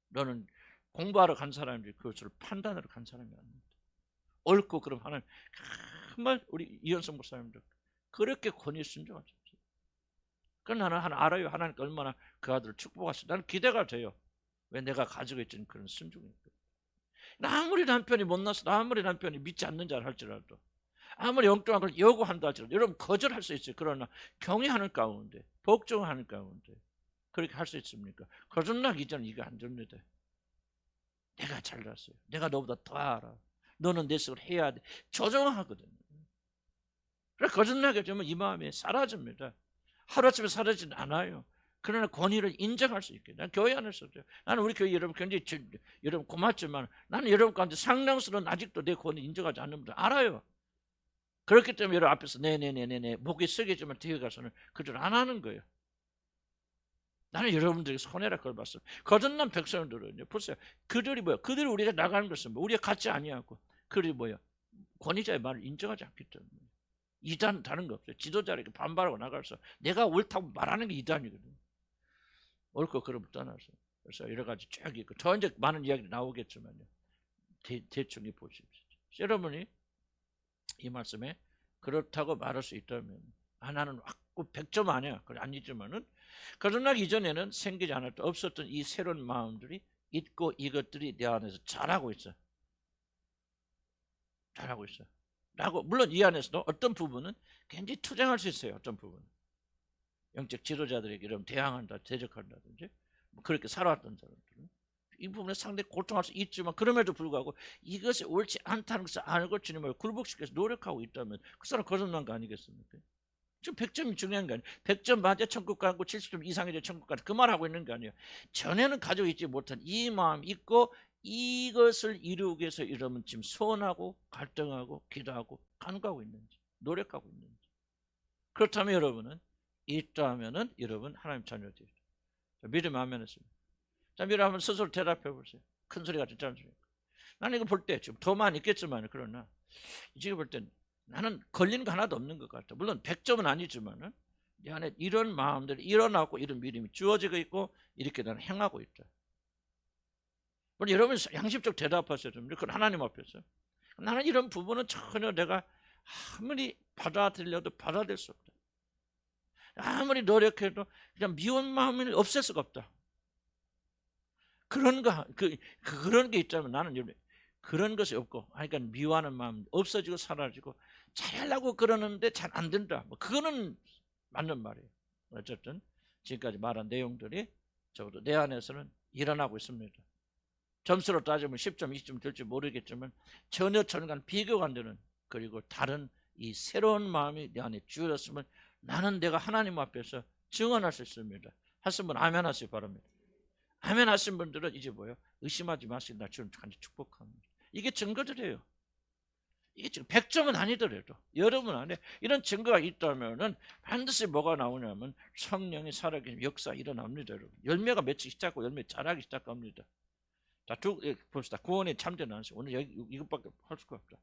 너는 공부하러 간 사람들이 그것을 판단하러 간 사람이 아닙니다. 옳고 그럼 하나님 정말 우리 이현성 목사님도 그렇게 권위에 순종하죠. 그건 나는 알아요. 하나님께 얼마나 그 아들을 축복하시고 나는 기대가 돼요. 왜 내가 가지고 있는 그런 순종이니까. 아무리 남편이 못나서 아무리 남편이 믿지 않는 자를 할지라도 아무리 엉뚱한 걸 요구한다 할지라도 여러분 거절할 수 있어요. 그러나 경외하는 가운데 복종하는 가운데 그렇게 할 수 있습니까? 거듭나기 전에 이거 안 됩니다. 내가 잘났어요. 내가 너보다 더 알아. 너는 내 속을 해야 돼. 조정하거든요. 그래 거듭나게 되면 이 마음이 사라집니다. 하루아침에 사라지진 않아요. 그러나 권위를 인정할 수 있게. 난 교회 안에서도 나는 우리 교회 여러분 굉장히 여러분 고맙지만 나는 여러분 가운데 상당수는 아직도 내 권위 인정하지 않는 분들 알아요. 그렇기 때문에 여러분 앞에서 네네네네네 목이 쓰겠지만 뒤에 가서는 그들 안 하는 거예요. 나는 여러분들에게 손해라 그걸 봤어요. 거듭난 백성들은요. 보세요. 그들이 뭐야? 그들이 우리가 나가는 것은 뭐 우리가 같지 아니하고 그들이 뭐야? 권위자의 말을 인정하지 않기 때문에. 이단 다른 거 없어요. 지도자에게 반발하고 나가서 내가 옳다고 말하는 게 이단이거든요. 옳고 그름을 떠나서. 그래서 여러 가지 쭉 있고 더 이제 많은 이야기가 나오겠지만요. 대충 보십시오. 여러분이 이 말씀에 그렇다고 말할 수 있다면 나는 꼭 100점 아니야. 그래 아니지만은 거듭나기 이전에는 생기지 않았던 없었던 이 새로운 마음들이 있고 이것들이 내 안에서 자라고 있어. 자라고 있어. 라고 물론 이 안에서도 어떤 부분은 굉장히 투쟁할 수 있어요. 어떤 부분은 영적 지도자들에게 이런 대항한다, 대적한다든지 뭐 그렇게 살아왔던 사람들은 이 부분에 상당히 고통할 수 있지만 그럼에도 불구하고 이것이 옳지 않다는 것을 알고 주님을 굴복시켜서 노력하고 있다면 그 사람 거듭난 거 아니겠습니까? 지금 100점이 중요한 거 아니에요. 100점 맞아 천국 가고 70점 이상이죠 천국 가고 그 말하고 있는 거 아니에요. 전에는 가지고 있지 못한 이 마음 있고 이것을 이루기 위해서 여러분 지금 소원하고 갈등하고 기도하고 간구하고 있는지 노력하고 있는지 그렇다면 여러분은 있다면은 여러분 하나님 자녀들이 믿음 하면 했습니다. 자, 믿음 하면 스스로 대답해 보세요. 큰 소리 같지 않습니까? 나는 이거 볼 때 지금 더 많이 있겠지만 그러나 지금 볼 때 나는 걸리는 거 하나도 없는 것 같아. 물론 100점은 아니지만은 내 안에 이런 마음들이 일어나고 이런 믿음이 주어지고 있고 이렇게 나는 행하고 있다. 물론 여러분 양심적 대답하셔야 됩니다. 그건 하나님 앞에서. 나는 이런 부분은 전혀 내가 아무리 받아들여도 받아들일 수 없다. 아무리 노력해도 그냥 미운 마음을 없앨 수가 없다. 그런 게 있다면 나는 그런 것이 없고, 그러니까 미워하는 마음 없어지고 사라지고 잘하려고 그러는데 잘 안 된다. 뭐 그거는 맞는 말이에요. 어쨌든 지금까지 말한 내용들이 적어도 내 안에서는 일어나고 있습니다. 점수로 따지면 10점, 20점 될지 모르겠지만 전혀 저는간 비교가 안 되는, 그리고 다른 이 새로운 마음이 내 안에 주어졌음을 나는 내가 하나님 앞에서 증언할 수 있습니다. 하신 분 아멘 하시기 바랍니다. 아멘 하신 분들은 이제 뭐예요? 의심하지 마시고 나 지금 간절히 축복합니다. 이게 증거들이에요. 이게 지금 100점은 아니더라도 여러분 안에 이런 증거가 있다면은 반드시 뭐가 나오냐면 성령이 살아계신 역사 일어납니다. 여러분. 열매가 맺히기 시작하고 열매 자라기 시작합니다. 자, 봅시다. 구원에 참된 안식. 오늘 이것밖에 할 수가 없다.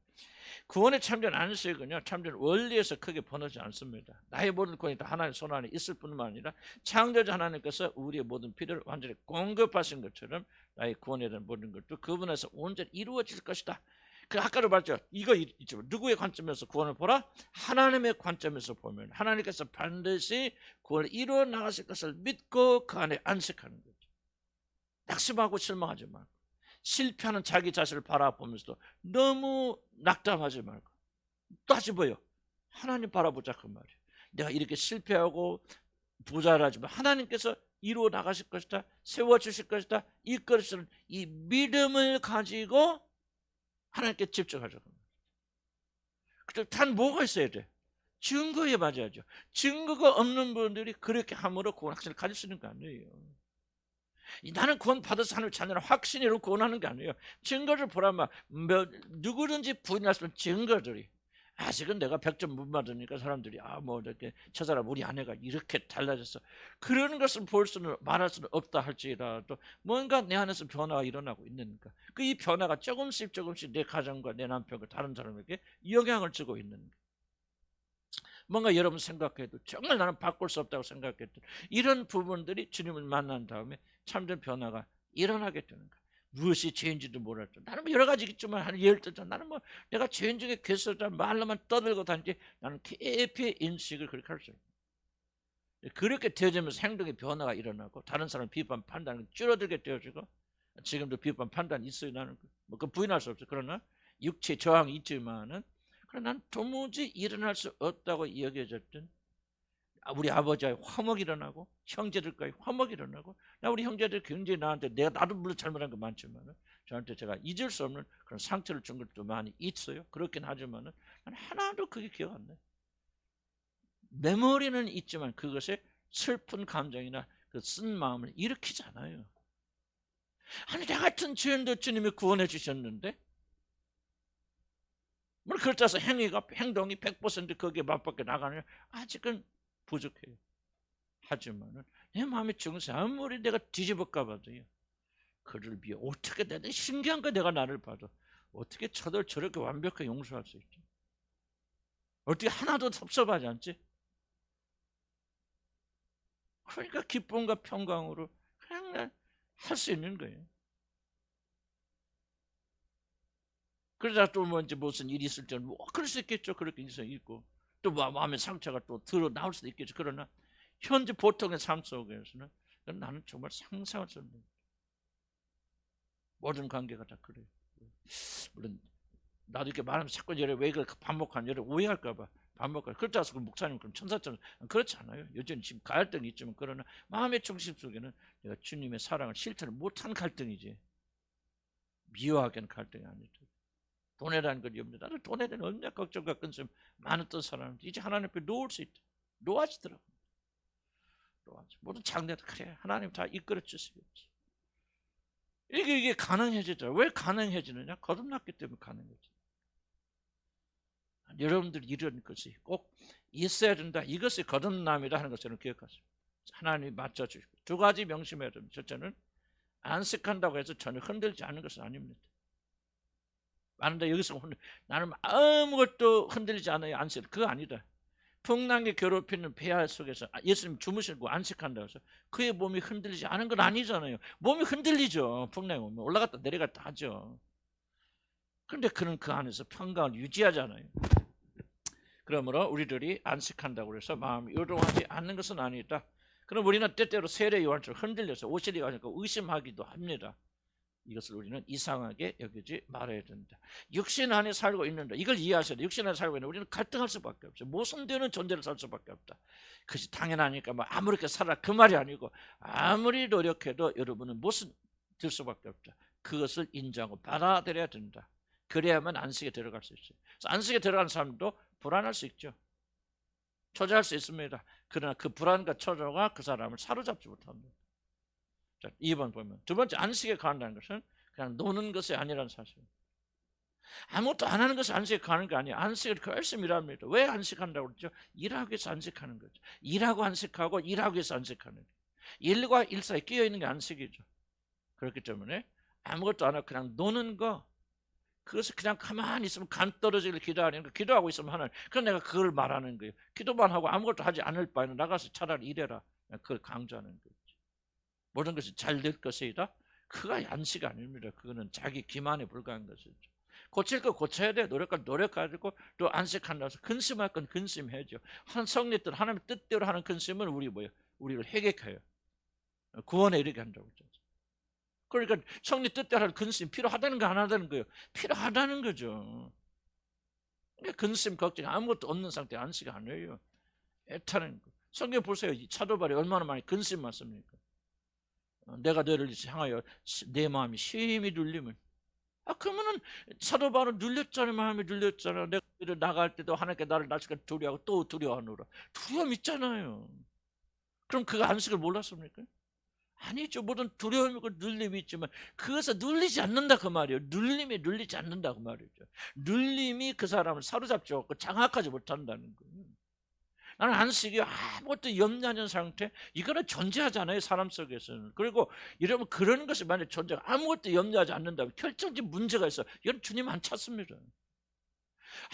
구원에 참된 안식은요, 참된 원리에서 크게 번하지 않습니다. 나의 모든 구원이 다 하나님의 손 안에 있을 뿐만 아니라 창조자 하나님께서 우리의 모든 필요를 완전히 공급하신 것처럼 나의 구원에 대한 모든 것도 그분에서 온전히 이루어질 것이다. 그 아까도 말했죠. 이거 있죠. 누구의 관점에서 구원을 보라? 하나님의 관점에서 보면 하나님께서 반드시 구원을 이루어 나가실 것을 믿고 그 안에 안식하는 거죠. 낙심하고 실망하지 말고, 실패하는 자기 자신을 바라보면서도 너무 낙담하지 말고 따져봐요. 하나님 바라보자 그 말이에요. 내가 이렇게 실패하고 부자라지만 하나님께서 이루어 나가실 것이다, 세워주실 것이다, 이끌어 주시는 이 믿음을 가지고 하나님께 집중하자고. 그때 단 뭐가 있어야 돼? 증거에 맞아야죠. 증거가 없는 분들이 그렇게 함으로 구원 확신을 가질 수 있는 거 아니에요. 나는 구원 받아서 하나님의 자녀라 확신으로 구원하는 게 아니에요. 증거를 보라면 누구든지 부인할 수 있는 증거들이, 아직은 내가 100점 못 받으니까 사람들이 뭐 이렇게 저 사람 우리 아내가 이렇게 달라졌어, 그런 것을 볼 수는 말할 수는 없다 할지라도 뭔가 내 안에서 변화가 일어나고 있는가, 이 변화가 조금씩 내 가정과 내 남편과 다른 사람에게 영향을 주고 있는가. 뭔가 여러분 생각해도 정말 나는 바꿀 수 없다고 생각했던 이런 부분들이 주님을 만난 다음에 참된 변화가 일어나게 되는 거야. 무엇이 죄인지도 몰랐죠. 나는 뭐 여러 가지 있지만 한 예를 들자 나는 뭐 내가 죄인 중에 괴수다 말로만 떠들고 다니지 나는 깊이 인식을 그렇게 할 수 있어요. 그렇게 되어지면서 행동의 변화가 일어나고 다른 사람 비판 판단이 줄어들게 되어지고, 지금도 비판 판단이 있어요. 나는 뭐 그 부인할 수 없어요. 그러나 육체 저항이 있지만은 그러나 난 도무지 일어날 수 없다고 여겨졌던 우리 아버지의 화목이 일어나고 형제들과의 화목이 일어나고, 나 우리 형제들 굉장히 나한테 나도 물론 잘못한 거 많지만 저한테 제가 잊을 수 없는 그런 상처를 준 것도 많이 있어요. 그렇긴 하지만 난 하나도 그게 기억 안 나요. 메모리는 있지만 그것에 슬픈 감정이나 그 쓴 마음을 일으키지 않아요. 아니 나 같은 죄인도 주님이 구원해 주셨는데, 물론 그렇다고 해서 행동이 100% 거기에 맞밖에 나가느냐, 아직은 부족해요. 하지만은 내 마음의 중세 아무리 내가 뒤집어까 봐도요, 그를 비해 어떻게 내가 신기한 거, 내가 나를 봐도 어떻게 저들 저렇게 완벽하게 용서할 수 있지? 어떻게 하나도 섭섭하지 않지? 그러니까 기쁨과 평강으로 그냥 할 수 있는 거예요. 그러다 또 뭐 이제 무슨 일이 있을 때는 뭐 그럴 수 있겠죠. 그렇게 인생이 있고 또 마음의 상처가 또 들어 나올 수도 있겠죠. 그러나 현재 보통의 삶 속에서는 나는 정말 상상할 수 없는 모든 관계가 다 그래요. 물론 나도 이렇게 말하면 자꾸 왜 그걸 반복하는 오해할까 봐 반복하는. 그렇다 해서 목사님 그럼 천사처럼 그렇지 않아요. 여전히 지금 갈등이 있지만, 그러나 마음의 중심 속에는 내가 주님의 사랑을 실천을 못한 갈등이지 미워하기는 갈등이 아니다. 돈에 대한 것이 없는데, 나는 돈에 대한 얼마나 걱정과 근심 많았던 사람은 이제 하나님 앞에 놓을 수 있다. 놓아지더라고. 모든 장래도 그래 하나님 다 이끌어 주시겠지. 이게 가능해지더라. 왜 가능해지느냐? 거듭났기 때문에 가능해지. 여러분들 이런 것이 꼭 있어야 된다. 이것이 거듭남이라 하는 것을 기억하세요. 하나님이 맞춰주시고, 두 가지 명심해야 됩니다. 첫째는 안식한다고 해서 전혀 흔들지 않는 것은 아닙니다. 많은데 여기서 나는 아무것도 흔들리지 않아요. 안식. 그거 아니다. 풍랑에 괴롭히는 폐하 속에서 예수님 주무시고 안식한다고 해서 그의 몸이 흔들리지 않은 건 아니잖아요. 몸이 흔들리죠. 풍랑에 오면 올라갔다 내려갔다 하죠. 그런데 그는 그 안에서 평강을 유지하잖아요. 그러므로 우리들이 안식한다고 해서 마음이 요동하지 않는 것은 아니다. 그럼 우리는 때때로 세례 요한처럼 흔들려서 오시리 가니까 의심하기도 합니다. 이것을 우리는 이상하게 여기지 말아야 된다. 육신 안에 살고 있는다. 이걸 이해하셔야 돼. 육신 안에 살고 있는데 우리는 갈등할 수밖에 없죠. 모순되는 존재를 살 수밖에 없다. 그것이 당연하니까 뭐 아무렇게 살아 그 말이 아니고 아무리 노력해도 여러분은 모순 될 수밖에 없다. 그것을 인정하고 받아들여야 된다. 그래야만 안식에 들어갈 수 있어요. 그래서 안식에 들어가는 사람도 불안할 수 있죠. 초조할 수 있습니다. 그러나 그 불안과 초조가 그 사람을 사로잡지 못합니다. 자, 2번 보면 두 번째 안식에 가는다는 것은 그냥 노는 것이 아니라는 사실입니다. 아무것도 안 하는 것이 안식에 가는 게 아니에요. 안식을 열심히 일합니다. 왜 안식한다고 그러죠? 일하기 위해서 안식하는 거죠. 일하고 안식하고 일하기 위해서 안식하는 거예요. 일과 일 사이에 끼어 있는 게 안식이죠. 그렇기 때문에 아무것도 안 하고 그냥 노는 거, 그것을 그냥 가만히 있으면 간 떨어지길 기도하는 거, 기도하고 있으면 하나님, 그럼 내가 그걸 말하는 거예요. 기도만 하고 아무것도 하지 않을 바에는 나가서 차라리 일해라. 그걸 강조하는 거예요. 모든 것이 잘 될 것이다. 그가 안식 아닙니다. 그거는 자기 기만에 불과한 것이죠. 고칠 거 고쳐야 돼. 노력할 노력하고 또 안식한다고 해서 근심할 건 근심해야죠. 한 성립들 하나님의 뜻대로 하는 근심은 우리 뭐예요? 우리를 회개해요. 구원에 이르게 한다고 했죠. 그러니까 성립 뜻대로 하는 근심 필요하다는 거 안 하다는 거예요. 필요하다는 거죠. 근심 걱정 아무것도 없는 상태 안식 안 해요. 애타는 거. 성경 보세요. 사도바울이 얼마나 많이 근심 많습니까? 내가 너를 향하여 내 마음이 심히 눌리면, 그러면은 사도 바울은 눌렸잖아요. 마음이 눌렸잖아요. 내가 나갈 때도 하나님께 나를 날씨가 두려워하고 또 두려워하노라. 두려움 있잖아요. 그럼 그가 안식을 몰랐습니까? 아니죠. 모든 두려움이고 눌림이 있지만 그것을 눌리지 않는다 그 말이에요. 눌림이 눌리지 않는다 그 말이죠. 눌림이 그 사람을 사로잡지 않고 장악하지 못한다는 거예요. 나는 안식이 아무것도 염려하는 상태, 이거는 존재하잖아요. 사람 속에서는. 그리고 이러면 그런 것이 만약 존재가 아무것도 염려하지 않는다면 결정적인 문제가 있어. 이건 주님 안 찾습니다.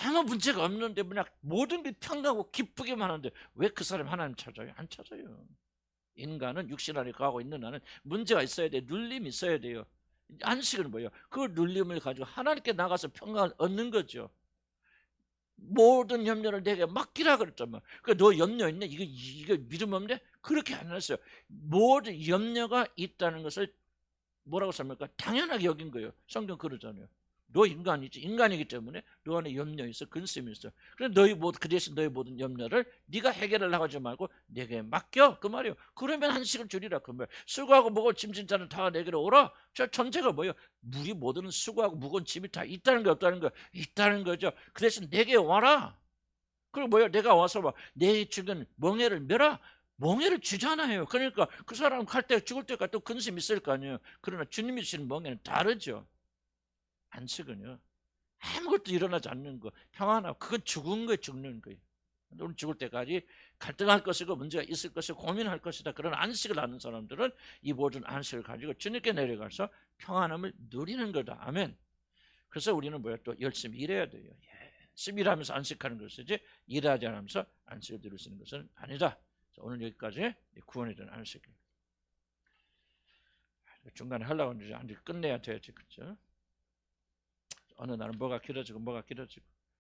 아무 문제가 없는데 그냥 모든 게 평강하고 기쁘기만 하는데 왜 그 사람 하나님 찾아요? 안 찾아요. 인간은 육신 안에 가고 있는 나는 문제가 있어야 돼. 눌림이 있어야 돼요. 안식은 뭐예요? 그 눌림을 가지고 하나님께 나가서 평강을 얻는 거죠. 모든 염려를 내게 맡기라 그랬단 말이야. 너 염려 있네? 이거 믿음 없네? 그렇게 안 했어요. 모든 염려가 있다는 것을 뭐라고 씁니까? 당연하게 여긴 거예요. 성경 그러잖아요. 너 인간이지. 인간이기 때문에 너 안에 염려 있어. 근심이 있어. 그래서 그 대신 너희 모든 염려를 네가 해결을 나가지 말고 내게 맡겨. 그 말이에요. 그러면 한식을 줄이라. 그 말. 수고하고 무거운 짐 진 자는 다 내게로 오라. 저 전제가 뭐예요? 우리 모두는 수고하고 무거운 짐이 다 있다는 거 없다는 거 있다는 거죠. 그 대신 내게 와라. 그리고 뭐야? 내가 와서 막 내 죽은 멍에를 메라. 멍에를 주잖아요. 그러니까 그 사람 갈 때 죽을 때까지 또 근심이 있을 거 아니에요. 그러나 주님이 주시는 멍에는 다르죠. 안식은요, 아무것도 일어나지 않는 거, 평안하고, 그건 죽은 거예요. 죽는 거예요. 우리 죽을 때까지 갈등할 것이고 문제가 있을 것이고 고민할 것이다. 그런 안식을 하는 사람들은 이 모든 안식을 가지고 주님께 내려가서 평안함을 누리는 거다. 아멘. 그래서 우리는 뭐야? 또 열심히 일해야 돼요. 열심히 일하면서 안식하는 것이지 일하지 않으면서 안식을 누릴 수 있는 것은 아니다. 자, 오늘 여기까지 구원에 대한 안식. 중간에 하려고 하는데 끝내야 되지, 그렇죠? 어느 날은 뭐가 길어지고 뭐가 길어지고